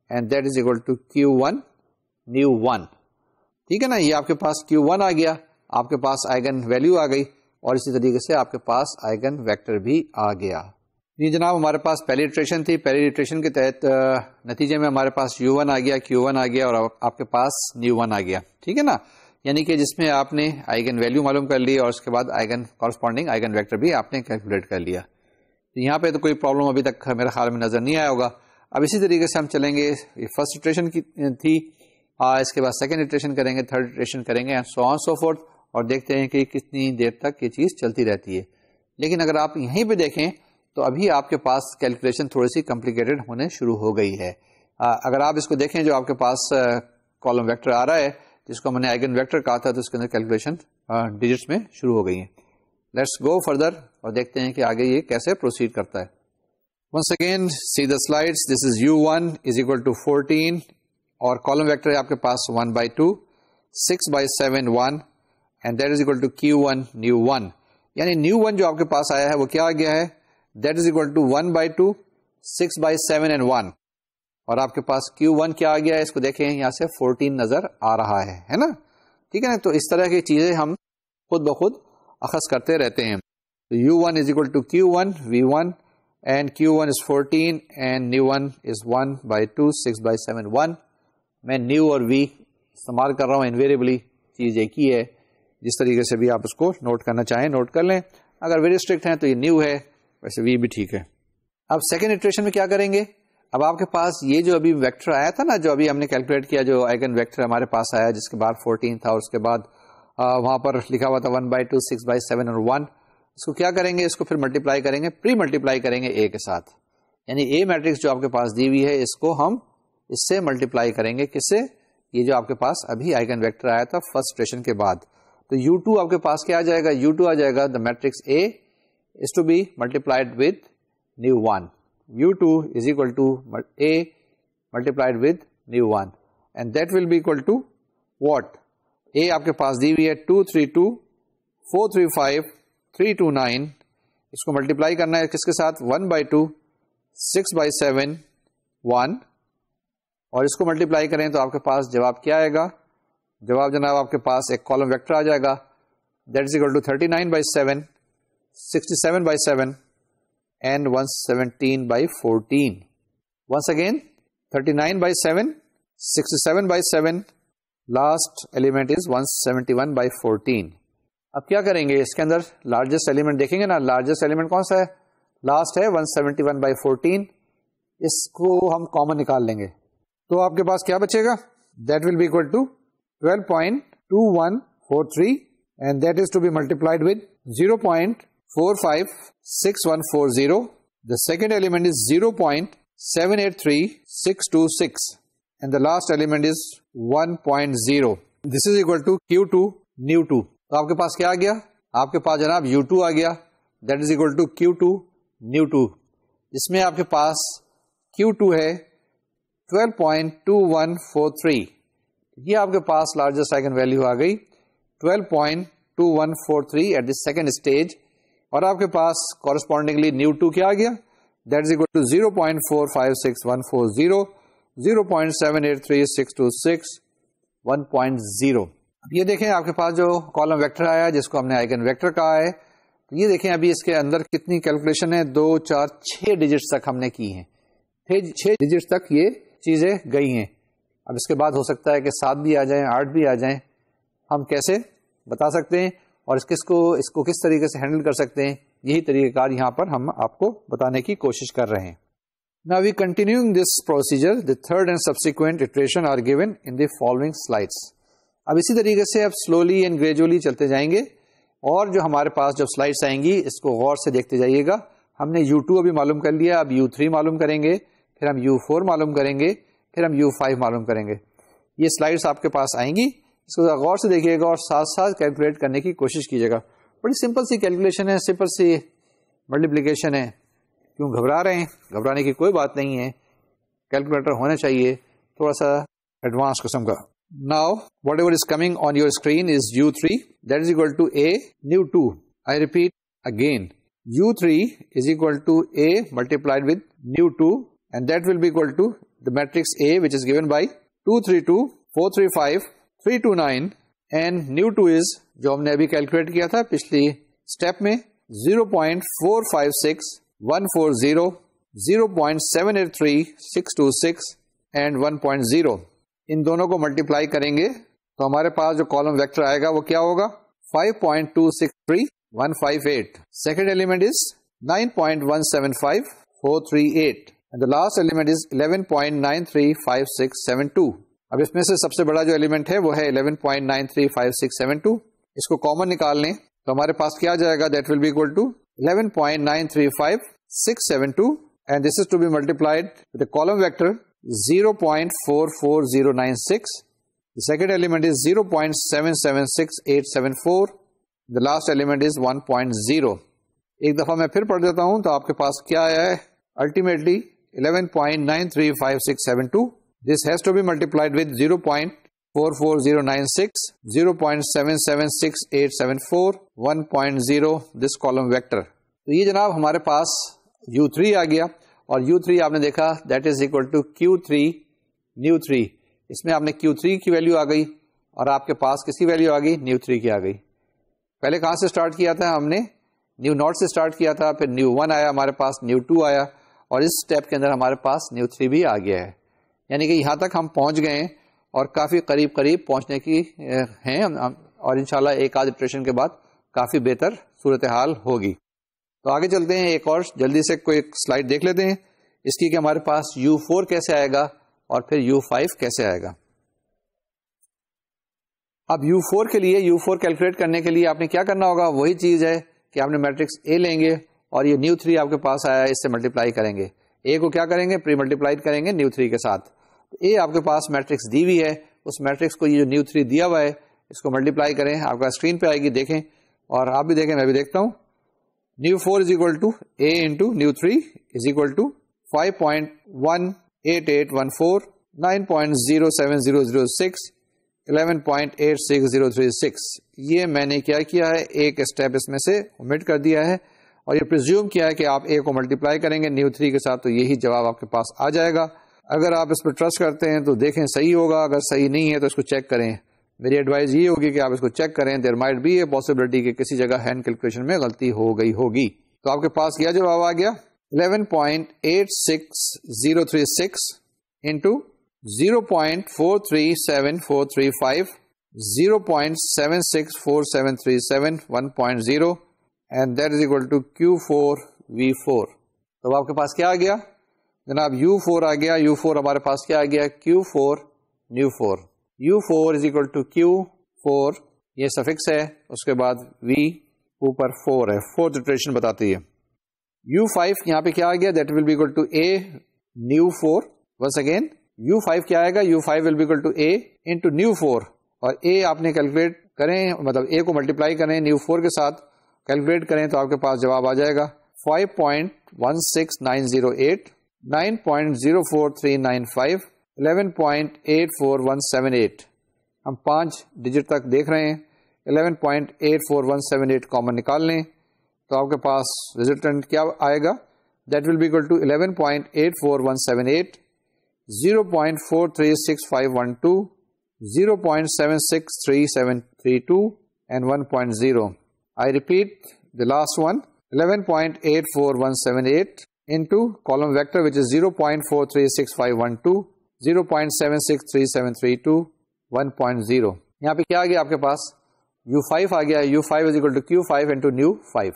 Speaker 1: and that is equal to q1 new 1. ٹھیک ہے نا. یہ آپ کے پاس q1 آ گیا, آپ کے پاس آئیگن ویلیو آ گئی, اور اسی طریقے سے آپ کے پاس آئیگن ویکٹر بھی آ گیا. جی جناب, ہمارے پاس پہلی اٹریشن تھی. پہلی اٹریشن کے تحت نتیجے میں ہمارے پاس u1 آ گیا, q1 آ گیا, اور آپ کے پاس نیو 1 آ گیا. ٹھیک ہے نا. یعنی کہ جس میں آپ نے آئیگن ویلیو معلوم کر لی اور اس کے بعد آئیگن کورسپونڈنگ آئیگن ویکٹر بھی آپ نے کیلکولیٹ کر لیا. یہاں پہ تو کوئی پرابلم ابھی تک میرے خیال میں نظر نہیں آیا ہوگا. اب اسی طریقے سے ہم چلیں گے. یہ فرسٹ اٹریشن کی تھی, اس کے بعد سیکنڈ اٹریشن کریں گے, تھرڈ اٹریشن کریں گے, سو آن سو فورتھ, اور دیکھتے ہیں کہ کتنی دیر تک یہ چیز چلتی رہتی ہے. لیکن اگر آپ یہیں پہ دیکھیں تو ابھی آپ کے پاس کیلکولیشن تھوڑی سی کمپلیکیٹڈ ہونے شروع ہو گئی ہے. اگر آپ اس کو دیکھیں جو آپ کے پاس کالم ویکٹر آ رہا ہے جس کو ہم نے آئیگن ویکٹر کہا تھا, تو اس کے اندر کیلکولیشن ڈیجٹس میں شروع ہو گئی ہیں. لیٹس گو فردر اور دیکھتے ہیں کہ آگے یہ کیسے پروسیڈ کرتا ہے. Once again see the slides. This is U1 is equal to 14 اور کالم ویکٹر ہے آپ کے پاس 1/2, 6/7 1 and that is equal to Q1 nu 1. یعنی نیو 1 جو آپ کے پاس آیا ہے وہ کیا آ گیا ہے, that is equal to 1/2, 6/7 and 1. اور آپ کے پاس Q1 کیا آ گیا ہے, اس کو دیکھیں یہاں سے 14 نظر آ رہا ہے نا. ٹھیک ہے نا. تو اس طرح کی چیزیں ہم خود بخود اخذ کرتے رہتے ہیں. تو U1 is equal to Q1 V1 and Q1 is 14 and new 1 is 1/2 6/7 1. میں نیو اور V استعمال کر رہا ہوں انویریبلی, چیز ایک ہی ہے. جس طریقے سے بھی آپ اس کو نوٹ کرنا چاہیں نوٹ کر لیں. اگر ویری اسٹرکٹ ہیں تو یہ نیو ہے, ویسے V بھی ٹھیک ہے. اب سیکنڈ ایٹریشن میں کیا کریں گے, اب آپ کے پاس یہ جو ابھی ویکٹر آیا تھا نا, جو ابھی ہم نے کیلکولیٹ کیا, جو آئگن ویکٹر ہمارے پاس آیا جس کے بعد 14 تھا اور اس کے بعد وہاں پر لکھا ہوا تھا 1/2 6/7 اور 1. اس کو کیا کریں گے, اس کو پھر ملٹیپلائی کریں گے, پری ملٹیپلائی کریں گے A کے ساتھ. یعنی A میٹرکس جو آپ کے پاس دی ہوئی ہے اس کو ہم اس سے ملٹیپلائی کریں گے. کس سے, یہ جو آپ کے پاس ابھی آئگن ویکٹر آیا تھا فرسٹ ایٹریشن کے بعد. تو U2 آپ کے پاس کیا آ جائے گا, U2 آ جائے گا the matrix A is to be multiplied with new 1. U2 is equal to A multiplied with new 1 and that will be equal to what? A آپ کے پاس دی ہوئی ہے 232 435 329. اس کو ملٹیپلائی کرنا ہے کس کے ساتھ, 1/2 6/7 1. اور اس کو ملٹیپلائی کریں تو آپ کے پاس جواب کیا آئے گا, جواب جناب آپ کے پاس ایک کالم ویکٹر آ جائے گا, that is equal to 39/7 67/7 and 117/14. Once again 39/7 67/7, last element is 171/14. اب کیا کریں گے, اس کے اندر لارجسٹ ایلیمنٹ دیکھیں گے نا, لارجسٹ ایلیمنٹ کون سا ہے, لاسٹ ہے 171/14. اس کو ہم کامن نکال لیں گے تو آپ کے پاس کیا بچے گا, that will be equal to 12.2143 and that is to be multiplied with 0.456140. The second element is 0.783626 and the last element is 1.0. This is equal to Q2 new 2. تو آپ کے پاس کیا آ گیا, آپ کے پاس جناب U2 آ گیا, that is equal to Q2 new 2. جس میں آپ کے پاس Q2 ہے 12.2143. یہ آپ کے پاس لارجسٹ آئگن ویلیو آ گئی 12.2143 ایٹ دی سیکنڈ اسٹیج. اور آپ کے پاس کورسپونڈنگلی نیو 2 کیا آ گیا, دیٹ از اکول ٹو 0.456140 0.783626 1.0. اب یہ دیکھیں آپ کے پاس جو کالم ویکٹر آیا جس کو ہم نے آئگن ویکٹر کہا ہے, تو یہ دیکھیں ابھی اس کے اندر کتنی کیلکولیشن ہے, 2 4 6 ڈیجٹس تک ہم نے کی ہیں, 6 ڈیجٹس تک یہ چیزیں گئی ہیں. اب اس کے بعد ہو سکتا ہے کہ 7 بھی آ جائیں 8 بھی آ جائیں, ہم کیسے بتا سکتے ہیں اور اس کو کس طریقے سے ہینڈل کر سکتے ہیں, یہی طریقہ کار یہاں پر ہم آپ کو بتانے کی کوشش کر رہے ہیں. Now we continuing this procedure, the third and subsequent iteration are given in the following slides. اب اسی طریقے سے اب slowly and gradually چلتے جائیں گے, اور جو ہمارے پاس جب سلائڈس آئیں گی اس کو غور سے دیکھتے جائیے گا. ہم نے U2 ابھی معلوم کر لیا, اب U3 معلوم کریں گے, پھر ہم U4 معلوم کریں گے, پھر ہم U5 معلوم کریں گے. یہ سلائڈس آپ کے پاس آئیں گی, اس کو غور سے دیکھیے گا اور ساتھ ساتھ کیلکولیٹ کرنے کی کوشش کیجیے گا. بڑی سمپل سی کیلکولیشن ہے, سمپل سی ملٹیپلیکیشن ہے. کیوں گھبرا رہے ہیں, گھبرانے کی کوئی بات نہیں ہے, کیلکولیٹر ہونا چاہیے تھوڑا سا ایڈوانس قسم کا. Now whatever is coming on your screen is U3, that is equal to A new 2. I repeat again, U3 is equal to A multiplied with new 2 and that will be equal to the matrix A which is given by 232 435 329 and new 2 is جو ہم نے ابھی calculate کیا تھا پچھلی step میں 0.456140 0.783626 and 1.0. ان دونوں کو ملٹیپلائی کریں گے تو ہمارے پاس جو کالم ویکٹر آئے گا وہ کیا ہوگا, 5.263158. Second element is 9.175438 and the last element is 11.935672. اب اس میں سے سب سے بڑا جو ایلیمنٹ ہے وہ ہے 11.935672. اس کو کامن نکال لیں تو ہمارے پاس کیا جائے گا, that will be equal to 11.935672 and this is to be multiplied with the column vector 0.44096. The second element is 0.776874 the last element is 1.0. ایک دفعہ میں پھر پڑھ دیتا ہوں تو آپ کے پاس کیا آیا ہے ultimately 11.935672. This has to be multiplied with 0.44096, 0.776874, 1.0 this column vector. تو یہ جناب ہمارے پاس U3 آ گیا, اور U3 آپ نے دیکھا that is equal to Q3 new 3. اس میں آپ نے Q3 کی ویلیو آ گئی اور آپ کے پاس کس کی ویلیو آ گئی, new 3 کی آ گئی. پہلے کہاں سے اسٹارٹ کیا تھا, ہم نے نیو ناٹ سے اسٹارٹ کیا تھا, پھر نیو 1 آیا ہمارے پاس, نیو 2 آیا, اور اس اسٹیپ کے اندر ہمارے پاس نیو 3 بھی آ گیا ہے. یعنی کہ یہاں تک ہم پہنچ گئے ہیں اور کافی قریب پہنچنے کی ہیں, اور انشاءاللہ ایک آدھ اٹریشن کے بعد کافی بہتر صورتحال ہوگی. تو آگے چلتے ہیں, ایک اور جلدی سے کوئی سلائڈ دیکھ لیتے ہیں اس کی کہ ہمارے پاس U4 کیسے آئے گا اور پھر U5 کیسے آئے گا. اب U4 کے لیے, U4 کیلکولیٹ کرنے کے لیے آپ نے کیا کرنا ہوگا, وہی چیز ہے کہ آپ نے میٹرکس A لیں گے اور یہ نیو 3 آپ کے پاس آیا ہے, اس سے ملٹیپلائی کریں گے. A کو کیا کریں گے, پری ملٹیپلائی کریں گے نیو 3 کے ساتھ. تو A آپ کے پاس میٹرکس دی ہوئی ہے, اس میٹرکس کو یہ جو نیو 3 دیا ہوا ہے اس کو ملٹیپلائی کریں, آپ کا اسکرین پہ آئے گی, دیکھیں اور آپ بھی دیکھیں, میں بھی دیکھتا ہوں. Nu 4 is equal to A into nu 3 is equal to 5.18814, 9.07006, 11.86036. یہ میں نے کیا ہے, ایک اسٹیپ اس میں سے omit کر دیا ہے اور یہ پریزیوم کیا ہے کہ آپ A کو ملٹیپلائی کریں گے نیو 3 کے ساتھ تو یہی جواب آپ کے پاس آ جائے گا. اگر آپ اس پہ ٹرسٹ کرتے ہیں تو دیکھیں صحیح ہوگا, اگر صحیح نہیں ہے تو اس کو چیک کریں. میری ایڈوائز یہ ہوگی کہ آپ اس کو چیک کریں, there might be a possibility کہ کسی جگہ ہینڈ کیلکولیشن میں غلطی ہو گئی ہوگی. تو آپ کے پاس کیا جواب آ گیا, 11.86036 into 0.437435, 0.764737, 1.0, and that is equal to Q4V4. تو آپ کے پاس کیا آ گیا جناب, U4 آ گیا. U4 ہمارے پاس کیا آ گیا, Q4 new 4. U4 is equal to Q4, یہ سفکس ہے, اس کے بعد V اوپر 4 ہے, فورتھ اٹریشن بتاتی ہے. U5 یہاں پہ کیا آ گیا, that will be equal to A new 4. once again U5 کیا آئے گا, U5 will be equal to A into new 4, اور A آپ نے کیلکولیٹ کریں, مطلب A کو ملٹیپلائی کریں نیو 4 کے ساتھ, کیلکولیٹ کریں تو آپ کے پاس جواب آ جائے گا 5.16908, 9.04395, 11.84178. ہم 5 ڈیجٹ تک دیکھ رہے ہیں, 11.84178 کامن نکال لیں تو آپ کے پاس ریزلٹنٹ کیا آئے گا, that will be equal to 11.84178, 0.436512, 0.76332, and 1.0. I repeat the last one, 11.84178 into column vector which is 0.436512, 0.763732, 1.0. یہاں پہ کیا آ گیا آپ کے پاس, U5 آ گیا. U5 is equal to Q5 into new 5.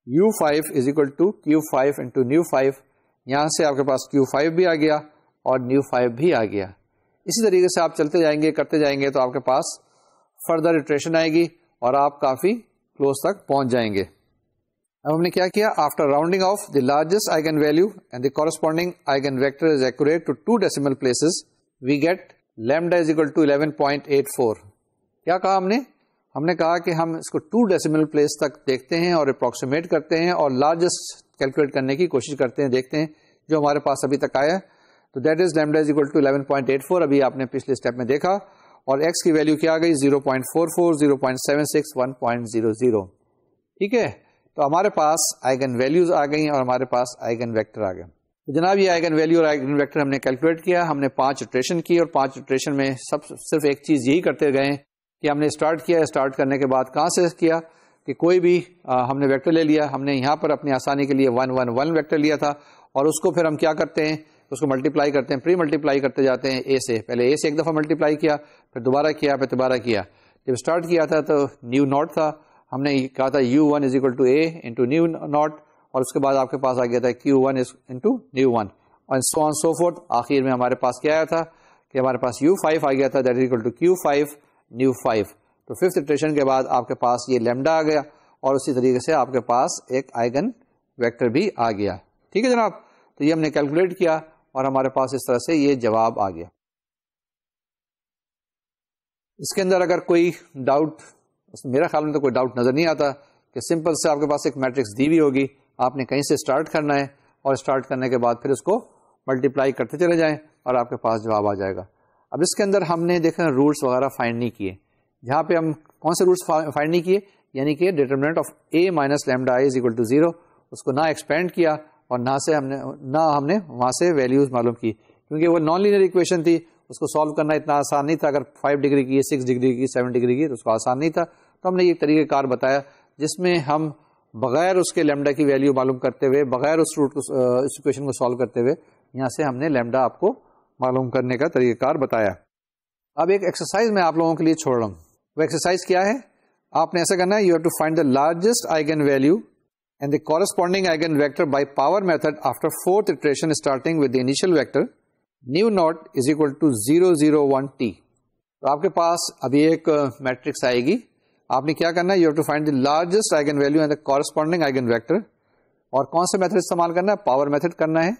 Speaker 1: U5 is equal to Q5 into new 5. یہاں سے آپ کے پاس Q5 بھی آ گیا اور new 5 بھی آ گیا. اسی طریقے سے آپ چلتے جائیں گے, کرتے جائیں گے تو آپ کے پاس فردر اٹریشن آئے گی اور آپ کافی کلوز تک پہنچ جائیں گے. اب ہم نے کیا کیا, after rounding off the largest eigen value and the corresponding eigen vector is accurate to 2 decimal places, we get lambda is equal to 11.84. کیا کہا ہم نے کہا کہ ہم اس کو 2 decimal place تک دیکھتے ہیں اور اپروکسیمیٹ کرتے ہیں اور لارجسٹ کیلکولیٹ کرنے کی کوشش کرتے ہیں, دیکھتے ہیں جو ہمارے پاس ابھی تک آیا. تو that is lambda is equal to 11.84. ابھی آپ نے پچھلے اسٹیپ میں دیکھا, اور x کی ویلو کیا آ گئی, 0.44, 0.76, 1.00. ٹھیک ہے, تو ہمارے پاس آئیگن ویلیوز آ گئی اور ہمارے پاس آئیگن ویکٹر آ گئے. تو جناب یہ آئیگن ویلیو اور آئیگن ویکٹر ہم نے کیلکولیٹ کیا, ہم نے 5 اٹریشن کی اور 5 اٹریشن میں صرف ایک چیز یہی کرتے گئے کہ ہم نے اسٹارٹ کیا, اسٹارٹ کرنے کے بعد کہاں سے کیا کہ کوئی بھی ہم نے ویکٹر لے لیا, ہم نے یہاں پر اپنی آسانی کے لیے 1 1 1 ویکٹر لیا تھا اور اس کو پھر ہم کیا کرتے ہیں, اس کو ملٹیپلائی کرتے ہیں, پری ملٹیپلائی کرتے جاتے ہیں A سے. پہلے A سے ایک دفعہ ملٹیپلائی کیا, پھر دوبارہ کیا, پھر دوبارہ کیا. جب اسٹارٹ کیا تھا تو نیو ناٹ تھا, ہم نے کہا تھا U1 is equal to A into new naught, اور اس کے بعد آپ کے پاس آ گیا تھا Q1 is into new 1, اور so on so forth. آخر میں ہمارے پاس کیا آیا تھا کہ ہمارے پاس U5 آ گیا تھا, that is equal to Q5 new 5. تو 5th اٹریشن کے بعد آپ کے پاس یہ لیمڈا آ گیا اور اسی طریقے سے آپ کے پاس ایک آئیگن ویکٹر بھی آ گیا. ٹھیک ہے جناب, تو یہ ہم نے کیلکولیٹ کیا اور ہمارے پاس اس طرح سے یہ جواب آ گیا. اس کے اندر اگر کوئی ڈاؤٹ اس میں میرا خیال میں تو کوئی ڈاؤٹ نظر نہیں آتا کہ سمپل سے آپ کے پاس ایک میٹرکس دی ہوئی ہوگی, آپ نے کہیں سے اسٹارٹ کرنا ہے اور اسٹارٹ کرنے کے بعد پھر اس کو ملٹیپلائی کرتے چلے جائیں اور آپ کے پاس جواب آ جائے گا. اب اس کے اندر ہم نے دیکھا رولس وغیرہ فائنڈ نہیں کیے, جہاں پہ ہم کون سے رولس فائنڈ نہیں کیے, یعنی کہ determinant of A minus lambda I is equal to 0, اس کو نہ ایکسپینڈ کیا اور نہ ہم نے وہاں سے ویلیوز معلوم کی, کیونکہ وہ نان لینئر ایکویشن تھی, اس کو سالو کرنا اتنا آسان نہیں تھا. اگر 5 ڈگری کی 6 ڈگری کی 7 ڈگری کی تو اس کو آسان نہیں تھا. تو ہم نے یہ طریقہ کار بتایا جس میں ہم بغیر اس کے لیمڈا کی ویلیو معلوم کرتے ہوئے, بغیر اس روٹ کو اس ایکویشن کو سالو کرتے ہوئے, یہاں سے ہم نے لیمڈا آپ کو معلوم کرنے کا طریقہ کار بتایا. اب ایک ایکسرسائز میں آپ لوگوں کے لیے چھوڑ رہا ہوں. وہ ایکسرسائز کیا ہے, آپ نے ایسا کرنا ہے, you have to find the largest eigenvalue and the corresponding eigen vector by power method after 4th iteration starting with the initial vector nu naught is equal to 0 0 1 t. تو آپ کے پاس ابھی ایک میٹرکس آئے گی, آپ نے کیا کرنا ہے, you have to find the largest eigenvalue and the corresponding eigen vector, اور کون سے میتھڈ استعمال کرنا ہے, پاور میتھڈ کرنا ہے,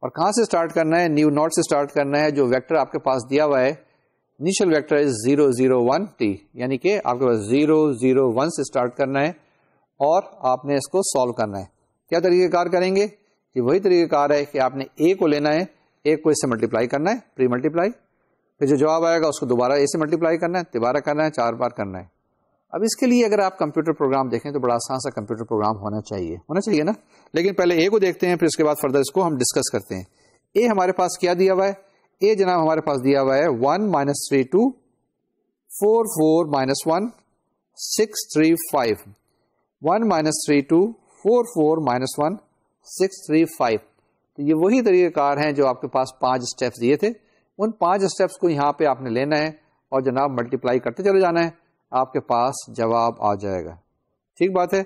Speaker 1: اور کہاں سے اسٹارٹ کرنا ہے, نیو ناٹ سے اسٹارٹ کرنا ہے. جو ویکٹر آپ کے پاس دیا ہوا ہے انیشیل ویکٹر از 0 0 1 t, یعنی کہ آپ کے پاس 0 0 1 سے اسٹارٹ کرنا ہے اور آپ نے اس کو سالو کرنا ہے. کیا طریقہ کار کریں گے, کہ وہی طریقہ کار ہے کہ آپ نے اے کو لینا ہے, اے کو اس سے ملٹیپلائی کرنا ہے, پری ملٹیپلائی, پھر جو جواب آئے گا اس کو دوبارہ اے سے ملٹیپلائی کرنا ہے, دوبارہ کرنا ہے, 4 بار کرنا ہے. اب اس کے لیے اگر آپ کمپیوٹر پروگرام دیکھیں تو بڑا آسان سا کمپیوٹر پروگرام ہونا چاہیے نا. لیکن پہلے اے کو دیکھتے ہیں, پھر اس کے بعد فردر اس کو ہم ڈسکس کرتے ہیں. اے ہمارے پاس کیا دیا ہوا ہے, اے جناب ہمارے پاس دیا ہوا ہے 1 - 3 2 4 4 - 1 6 3 5. 1 - 3 2 4 4 - 1 6 3 5. تو یہ وہی طریقہ کار ہیں جو آپ کے پاس 5 اسٹیپس دیے تھے. ان 5 اسٹیپس کو یہاں پہ آپ نے لینا ہے اور جناب ملٹیپلائی کرتے چلے جانا ہے, آپ کے پاس جواب آ جائے گا. ٹھیک بات ہے,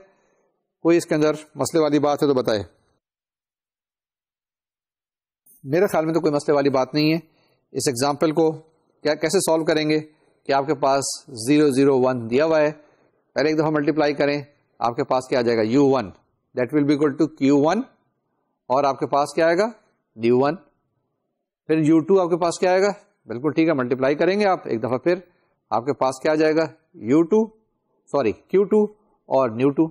Speaker 1: کوئی اس کے اندر مسئلے والی بات ہے تو بتائے. میرے خیال میں تو کوئی مسئلے والی بات نہیں ہے. اس ایگزامپل کو کیسے سالو کریں گے کہ آپ کے پاس 0 0 1 دیا ہوا ہے, پہلے ایک دفعہ ملٹیپلائی کریں, آپ کے پاس کیا آ جائے گا, u1 that will be equal to q1, اور آپ کے پاس کیا آئے گا, d1. پھر u2 آپ کے پاس کیا آئے گا, بالکل ٹھیک ہے, ملٹیپلائی کریں گے آپ ایک دفعہ, پھر آپ کے پاس کیا آ جائے گا, q2 اور new2,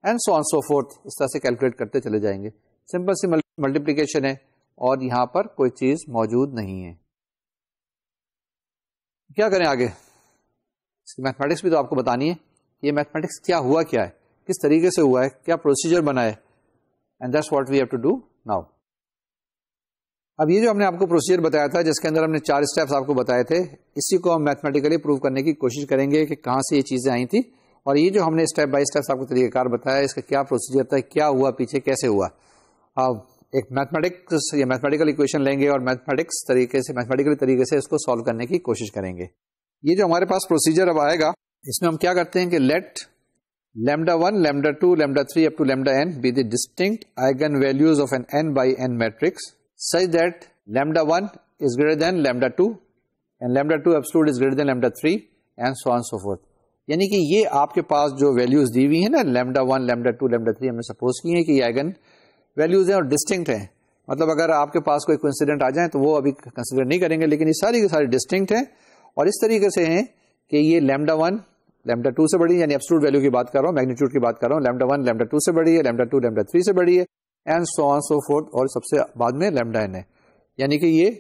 Speaker 1: and so on so forth. اس طرح سے کیلکولیٹ کرتے چلے جائیں گے. سمپل سی ملٹیپلیکیشن ہے اور یہاں پر کوئی چیز موجود نہیں ہے. کیا کریں آگے, اس کی میتھمیٹکس بھی تو آپ کو بتانی ہے. یہ میتھمیٹکس کیا ہوا, کیا ہے, کس طریقے سے ہوا ہے, کیا پروسیجر بنا ہے, and that's what we have to do now. اب یہ جو ہم نے آپ کو پروسیجر بتایا تھا, جس کے اندر ہم نے 4 اسٹیپس آپ کو بتائے تھے, اسی کو ہم میتھمیٹیکلی پروو کرنے کی کوشش کریں گے کہ کہاں سے یہ چیزیں آئی تھی, اور یہ جو ہم نے اسٹیپ بائی اسٹیپ آپ کو طریقہ کار بتایا, اس کا کیا پروسیجر تھا, کیا ہوا پیچھے, کیسے ہوا. اب ایک میتھمیٹکس یا میتھمیٹیکل ایکویشن لیں گے اور میتھمیٹیکلی طریقے سے اس کو سالو کرنے کی کوشش کریں گے. یہ جو ہمارے پاس پروسیجر اب آئے گا, اس میں ہم کیا کرتے ہیں کہ late λ1 λ2 λ3 up to λn be the distinct eigenvalues of an n by n matrix such that λ1 is greater than λ2 and λ2 absolute is greater than λ3 and so on so forth. یعنی کہ یہ آپ کے پاس جو ویلیوز دی ہوئی ہیں نا, λ1 λ2 λ3, ہم نے سپوز کی ہیں کہ یہ آئگن ویلیوز ہیں اور ڈسٹنکٹ ہیں. مطلب اگر آپ کے پاس کوئی کوئنسیڈنٹ آ جائیں تو وہ ابھی کنسیڈر نہیں کریں گے, لیکن یہ ساری کی ساری ڈسٹنکٹ ہیں اور اس طریقے سے ہیں کہ یہ λ1 λ2 سے بڑی, یعنی ایبسولوٹ ویلیو کی بات کر رہا ہوں, میگنیٹیوڈ کی بات کر رہا ہوں, λ1 λ2 سے بڑی ہے, λ2 λ3 سے بڑی ہے, and so on so fourth, اور سب سے بعد میں λn ہے. یعنی کہ یہ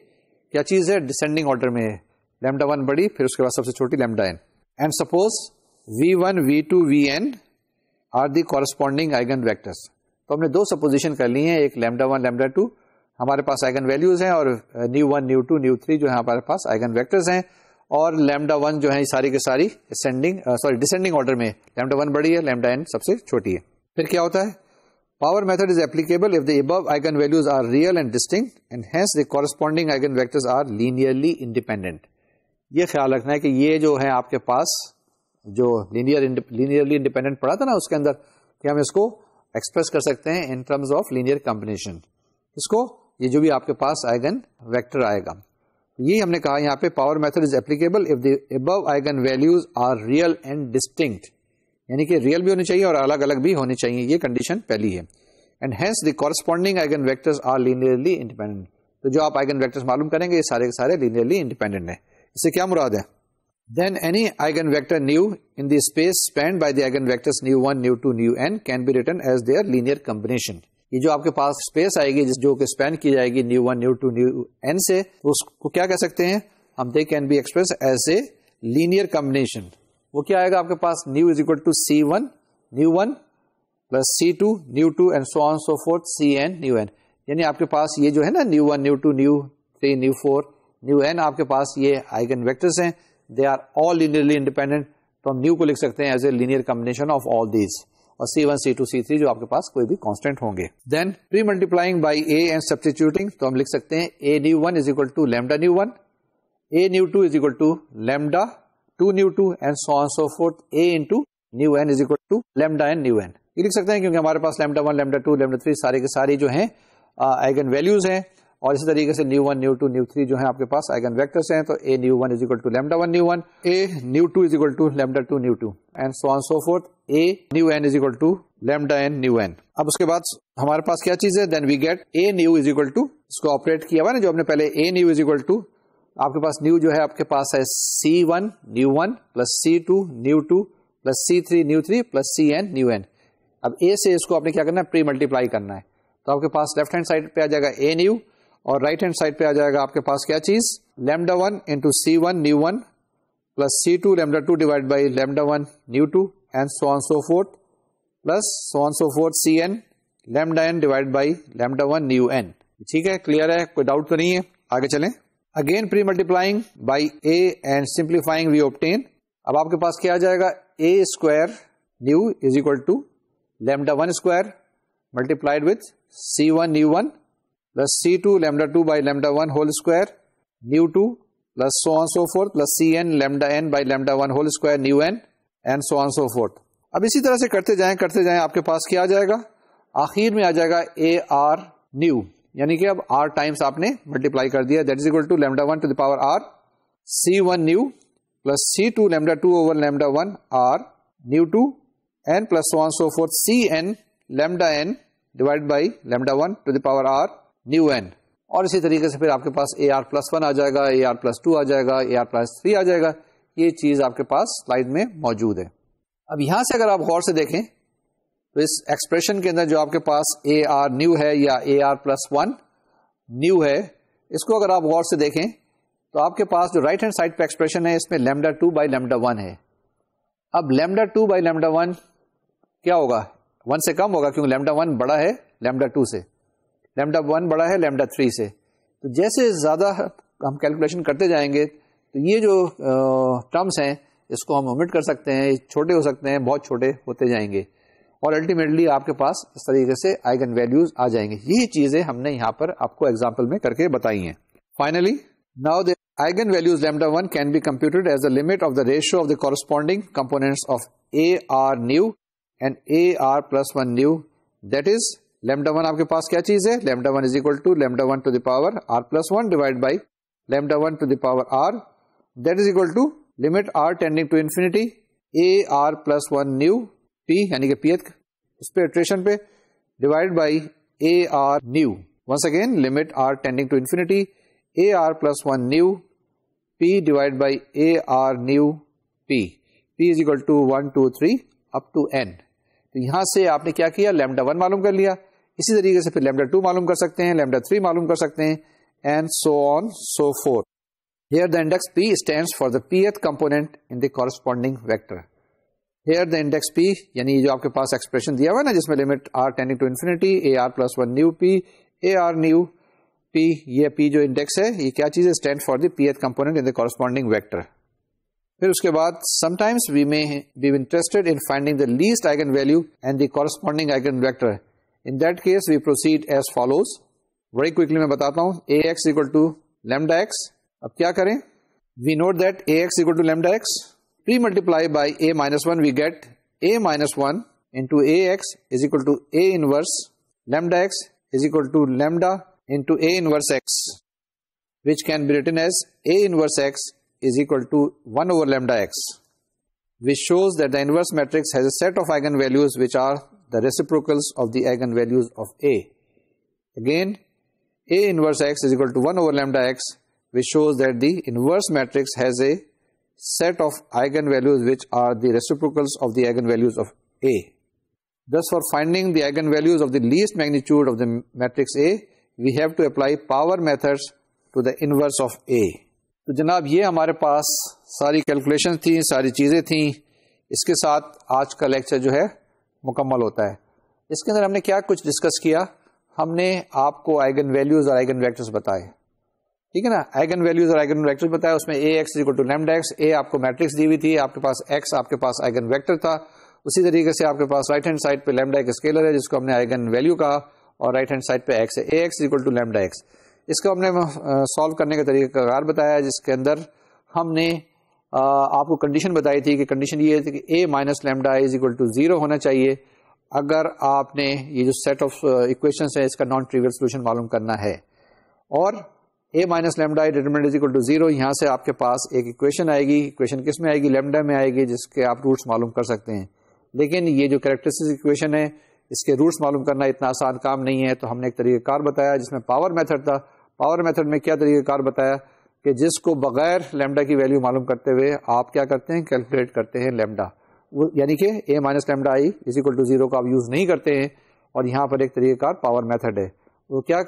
Speaker 1: کیا چیز ہے, ڈسینڈنگ آرڈر میں ہے, λ1 بڑی, پھر اس کے بعد سب سے چھوٹی λn. And suppose v1 v2 vn are the corresponding eigenvectors. تو ہم نے 2 سپوزیشن کر لی ہیں, ایک λ1 λ2 ہمارے پاس آئگن ویلیوز ہیں, اور new1 new2 new3 جو ہے ہمارے پاس آئگن ویکٹرز ہیں, اور λ1 جو ہے ساری کے ساری ڈسینڈنگ آرڈر میں, λ1 بڑی ہے, λn سب سے چھوٹی ہے. پھر کیا ہوتا ہے, power method is applicable if the above eigenvalues are real and distinct and hence the corresponding eigenvectors are linearly independent. یہ خیال رکھنا ہے کہ یہ جو ہے آپ کے پاس جو لینئرلی انڈیپینڈنٹ پڑھا تھا نا, اس کے اندر کہ ہم اس کو ایکسپریس کر سکتے ہیں in terms of linear combination. اس کو یہ جو بھی آپ کے پاس آئگن ویکٹر آئے گا, یہ ہم نے کہا یہاں پہ power method is applicable if the above eigenvalues are real and distinct, یعنی کہ ریئل بھی ہونی چاہیے اور الگ الگ بھی ہونی چاہیے, یہ کنڈیشن پہلی ہے. And hence the corresponding eigenvectors are linearly independent. تو جو آپ آئگن ویکٹرز معلوم کریں گے یہ سارے کے سارے لینئرلی انڈیپینڈنٹ ہیں. اس سے کیا مراد ہے, Then any eigenvector nu in the space spanned by the eigenvectors nu1, nu2, nu_n can be written as their linear combination. یہ جو آپ کے پاس اسپیس آئے گی جو کہ اسپین کی جائے گی nu1, nu2, nu_n سے, اس کو کیا کہہ سکتے ہیں ہم؟ they can be expressed as a linear combination. وہ کیا آئے گا آپ کے پاس؟ nu is equal to c1 nu1 plus c2 nu2 and so on so forth cn nu_n. یعنی آپ کے پاس یہ جو ہے نا nu1, nu2, nu3, nu4, nu_n آپ کے پاس یہ آئگن ویکٹرز ہیں. they are all linearly independent. تو ہم نیو کو لکھ سکتے ہیں as a linear combination of all these, اور c1, c2, c3 جو آپ کے پاس کوئی بھی کانسٹینٹ ہوں گے. Then pre multiplying by A and substituting, تو ہم لکھ سکتے ہیں A nu1 is equal to lambda nu1, A nu2 is equal to lambda 2 nu2 and so on so forth A into nu_n is equal to lambda n nu_n. یہ لکھ سکتے ہیں کیونکہ ہمارے پاس لیمڈا 1, لیمڈا 2, لیمڈا 3 سارے کے سارے جو ہیں آئگن ویلیوز ہیں, اور اسی طریقے سے nu1, nu2, nu3 جو ہیں آپ کے پاس آئگن ویکٹرز ہیں. تو A nu1 is equal to lambda 1 nu1, A nu2 is equal to lambda 2 nu2 and so on so forth A nu_n is equal to lambda n nu_n. اب اس کے بعد ہمارے پاس کیا چیز ہے؟ Then we get A nu is equal to, اس کو آپریٹ کیا ہوا نا جو ہم نے پہلے, A nu is equal to آپ کے پاس نیو جو ہے آپ کے پاس ہے c1 nu1 plus c2 nu2 plus c3 nu3 plus cn nu_n. اب اے سے اس کو آپ نے کیا کرنا ہے؟ پری ملٹیپلائی کرنا ہے. تو آپ کے پاس لیفٹ ہینڈ سائڈ پہ آ جائے گا اے نیو, اور رائٹ ہینڈ سائڈ پہ آ جائے گا آپ کے پاس کیا چیز؟ Lambda 1 into c1 nu1 plus c2 lambda 2 divide by lambda 1 nu2 and so on so forth plus so on so fourth cn lambda n divide by lambda 1 nu_n. ٹھیک ہے, clear ہے, کوئی ڈاؤٹ تو نہیں ہے؟ آگے چلیں. Again pre multiplying by A and simplifying we obtain. اب آپ کے پاس کیا آ جائے گا؟ A square nu is equal to lambda 1 square multiplied with c1 nu1 plus c2 lambda 2 by lambda 1 whole square nu2 plus so on so forth plus cn lambda n by lambda 1 whole square nu_n and so on so forth. اب اسی طرح سے کرتے جائیں آپ کے پاس کیا آ جائے گا؟ آخر میں آ جائے گا اے آر نیو, یعنی کہ اب r ٹائمس آپ نے ملٹیپلائی کر دیا, that is equal to lambda 1 to the power r c1 nu plus c2 lambda 2 over lambda 1 r nu2 n plus so on so forth cn lambda n divided by lambda 1 to the power r nu_n. اور اسی طریقے سے پھر آپ کے پاس اے are plus 1 آ جائے گا, اے آر پلس 2 آ جائے گا, اے آر پلس 3 آ جائے گا. یہ چیز آپ کے پاس سلائیڈ میں موجود ہے. اب یہاں سے اگر آپ غور سے دیکھیں تو اس ایکسپریشن کے اندر جو آپ کے پاس اے آر نیو ہے یا اے آر پلس 1 نیو ہے, اس کو اگر آپ غور سے دیکھیں تو آپ کے پاس جو رائٹ ہینڈ سائڈ پہ ایکسپریشن ہے اس میں لیمڈا 2 بائی لیمڈا 1 ہے. اب لیمڈا 2 بائی لیمڈا 1 کیا ہوگا؟ 1 سے کم ہوگا کیونکہ لیمڈا 1 بڑا ہے لیمڈا 2 سے, لیمڈا 1 بڑا ہے لیمڈا 3 سے. تو جیسے زیادہ ہم کیلکولیشن کرتے جائیں گے تو یہ جو ٹرمز ہیں اس کو ہم اومٹ کر سکتے ہیں, چھوٹے ہو سکتے ہیں, بہت چھوٹے ہوتے جائیں گے, اور الٹیمیٹلی آپ کے پاس اس طریقے سے آئگن ویلیوز آ جائیں گے. یہی چیزیں ہم نے یہاں پر آپ کو ایگزامپل میں کر کے بتائی ہیں. Finally now the eigen values lambda 1 can be computed as the limit of the ratio of the corresponding components of a r new and a r plus 1 new, that is lambda 1 آپ کے پاس کیا چیز ہے؟ lambda 1 is equal to lambda 1 to the power r plus 1 divided by lambda 1 to the power r, that is equal to limit r tending to infinity a r plus 1 new p, یعنی کہ pth اس پہ attrition پہ divided by a r new. Once again limit r tending to infinity a r plus 1 new p divided by a r new p is equal to 1 2 3 up to n. تو یہاں سے آپ نے کیا کیا؟ Lambda 1 معلوم کر لیا, اسی طریقے سے پھر لیمڈا 2 معلوم کر سکتے ہیں, لیمڈا 3 معلوم کر سکتے ہیں, and so on so forth. Here the index p stands for the pth component in the corresponding vector. Here the index p یعنی جو آپ کے پاس ایکسپریشن دیا ہوا ہے نا جس میں limit r tending to infinity a r plus 1 new p a r new p, یہ p جو انڈیکس ہے یہ کیا چیز ہے؟ Stand for the pth component in the corresponding vector. پھر اس کے بعد sometimes we may be interested in finding the least eigenvalue and the corresponding eigenvector. In that case we proceed as follows. Very quickly میں بتاتا ہوں. ax equal to lambda x. اب کیا کریں؟ We note that ax equal to lambda x. Pre-multiply by a minus 1 we get a minus 1 into ax is equal to a inverse lambda x is equal to lambda into a inverse x, which can be written as a inverse x is equal to 1 over lambda x, which shows that the inverse matrix has a set of eigenvalues which are the reciprocals of the eigenvalues of A. Again, A inverse x is equal to 1 over lambda x, which shows that the inverse matrix has a set of eigenvalues which are the reciprocals of the eigenvalues of A. Thus, for finding the eigenvalues of the least magnitude of the matrix A, we have to apply power methods to the inverse of A. تو جناب یہ ہمارے پاس ساری calculation تھیں، ساری چیزیں تھیں. اس کے ساتھ آج کا لیکچر جو ہے مکمل ہوتا ہے. اس کے اندر ہم نے کیا کچھ ڈسکس کیا؟ ہم نے آپ کو آئگن ویلیوز اور آئگن ویکٹرز بتائے. ٹھیک ہے نا، آئگن ویلیوز اور آئگن ویکٹرز بتایا. اس میں A x equal to lambda X, A آپ کو میٹرکس دی ہوئی تھی، آپ کے پاس ایکس آپ کے پاس آئگن ویکٹر تھا. اسی طریقے سے آپ کے پاس رائٹ ہینڈ سائڈ پہ لیمڈا ایک اسکیلر ہے جس کو ہم نے آئگن ویلیو کہا، اور رائٹ ہینڈ سائڈ پہ ایکس ہے، A x equal to lambda X. اس کو ہم نے سالو کرنے کا طریقہ کار بتایا، جس کے اندر ہم نے آپ کو کنڈیشن بتائی تھی کہ کنڈیشن یہ تھی کہ A minus lambda is equal to 0 ہونا چاہیے اگر آپ نے یہ جو سیٹ آف اکویشنس ہے اس کا نان ٹریول سولوشن معلوم کرنا ہے. اور A minus lambda determinant is equal to 0، یہاں سے آپ کے پاس ایک اکویشن آئے گی. اکویشن کس میں آئے گی؟ لیمڈا میں آئے گی، جس کے آپ روٹس معلوم کر سکتے ہیں. لیکن یہ جو کریکٹرسٹک اکویشن ہے اس کے روٹس معلوم کرنا اتنا آسان کام نہیں ہے. تو ہم نے ایک طریقہ کار بتایا جس میں پاور میتھڈ تھا. پاور میتھڈ میں کیا طریقہ کار بتایا کہ جس کو بغیر لیمڈا کی ویلیو معلوم کرتے ہوئے آپ کیا کرتے ہیں؟ کیلکولیٹ کرتے ہیں لیمڈا، یعنی کہ A minus lambda I is equal to 0 کا آپ یوز نہیں کرتے ہیں. اور یہاں پر ایک طریقہ کار پاور میتھڈ ہے. وہ کیا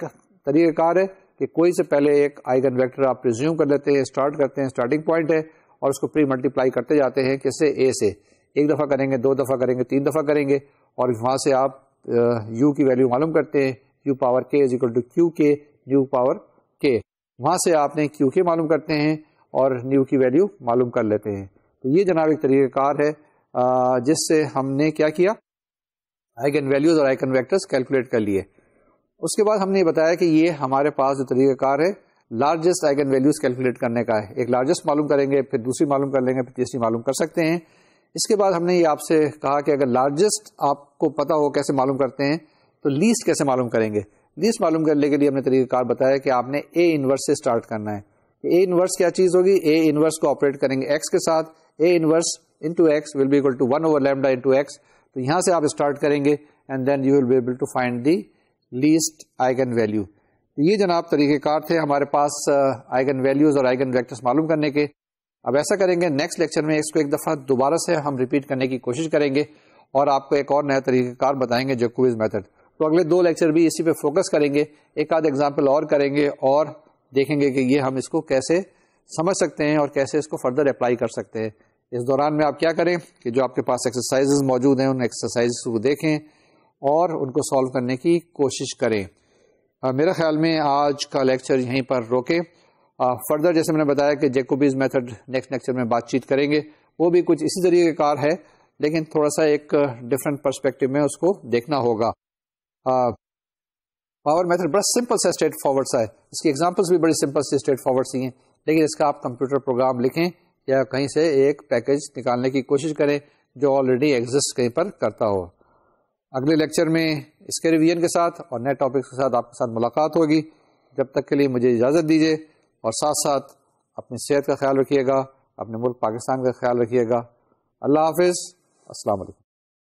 Speaker 1: طریقہ کار ہے کہ کوئی سے پہلے ایک آئگن ویکٹر آپ پریزیوم کر لیتے ہیں، اسٹارٹ کرتے ہیں، اسٹارٹنگ پوائنٹ ہے، اور اس کو پری ملٹیپلائی کرتے جاتے ہیں. کس سے؟ اے سے. ایک دفعہ کریں گے، 2 دفعہ کریں گے، 3 دفعہ کریں گے، اور وہاں سے آپ یو کی ویلیو معلوم کرتے ہیں. یو پاور کے is equal to Q k new power کے. وہاں سے آپ نے کیو کے معلوم کرتے ہیں اور نیو کی ویلیو معلوم کر لیتے ہیں. تو یہ جناب ایک طریقہ کار ہے جس سے ہم نے کیا کیا؟ آئگن ویلیوز اور آئگن ویکٹرز کیلکولیٹ کر لیے. اس کے بعد ہم نے بتایا کہ یہ ہمارے پاس جو طریقہ کار ہے لارجسٹ آئگن ویلیوز کیلکولیٹ کرنے کا ہے. ایک لارجسٹ معلوم کریں گے، پھر دوسری معلوم کر لیں گے، پھر تیسری معلوم کر سکتے ہیں. اس کے بعد ہم نے یہ آپ سے کہا کہ اگر لارجسٹ آپ کو پتا ہو کیسے معلوم کرتے ہیں تو لیسٹ کیسے معلوم کریں گے. لیسٹ معلوم کرنے کے لیے ہم نے طریقہ کار بتایا کہ آپ نے اے انورس سے اسٹارٹ کرنا ہے. اے انورس کیا چیز ہوگی؟ اے انورس کو آپریٹ کریں گے ایکس کے ساتھ. A inverse into x will be equal to 1 over lambda into x. تو یہاں سے آپ اسٹارٹ کریں گے and then you will be able to find the least eigenvalue. یہ جناب طریقہ کار تھے ہمارے پاس آئگن ویلیوز اور آئگن ویکٹرز معلوم کرنے کے. اب ایسا کریں گے نیکسٹ لیکچر میں اس کو ایک دفعہ دوبارہ سے ہم ریپیٹ کرنے کی کوشش کریں گے اور آپ کو ایک اور نیا طریقہ کار بتائیں گے، جیکوبیز میتھڈ. تو اگلے 2 لیکچر بھی اسی پہ فوکس کریں گے، ایک آدھ ایگزامپل اور کریں گے اور دیکھیں گے کہ یہ ہم اس کو کیسے سمجھ سکتے ہیں اور کیسے اس کو فردر اپلائی کر سکتے ہیں. اس دوران میں آپ کیا کریں کہ جو آپ کے پاس ایکسرسائزز موجود ہیں ان ایکسرسائزز کو دیکھیں اور ان کو سالو کرنے کی کوشش کریں. میرا خیال میں آج کا لیکچر یہیں پر روکیں. فردر جیسے میں نے بتایا کہ جیکوبیز میتھڈ نیکسٹ لیکچر میں بات چیت کریں گے. وہ بھی کچھ اسی طریقے کار ہے لیکن تھوڑا سا ایک ڈفرینٹ پرسپیکٹو میں اس کو دیکھنا ہوگا. پاور میتھڈ بڑا سمپل سا اسٹریٹ فارورڈ سا ہے. اس کی ایگزامپلس بھی بڑی سمپل سی اسٹریٹ فارورڈ سی ہیں، لیکن اس کا آپ کمپیوٹر پروگرام لکھیں یا کہیں سے ایک پیکج نکالنے کی کوشش کریں جو آلریڈی ایگزسٹ کہیں پر کرتا ہو. اگلے لیکچر میں اس کے ریویژن کے ساتھ اور نئے ٹاپکس کے ساتھ آپ کے ساتھ ملاقات ہوگی. جب تک کے لیے مجھے اجازت دیجیے اور ساتھ ساتھ اپنی صحت کا خیال رکھیے گا، اپنے ملک پاکستان کا خیال رکھیے گا. اللہ حافظ. السلام علیکم.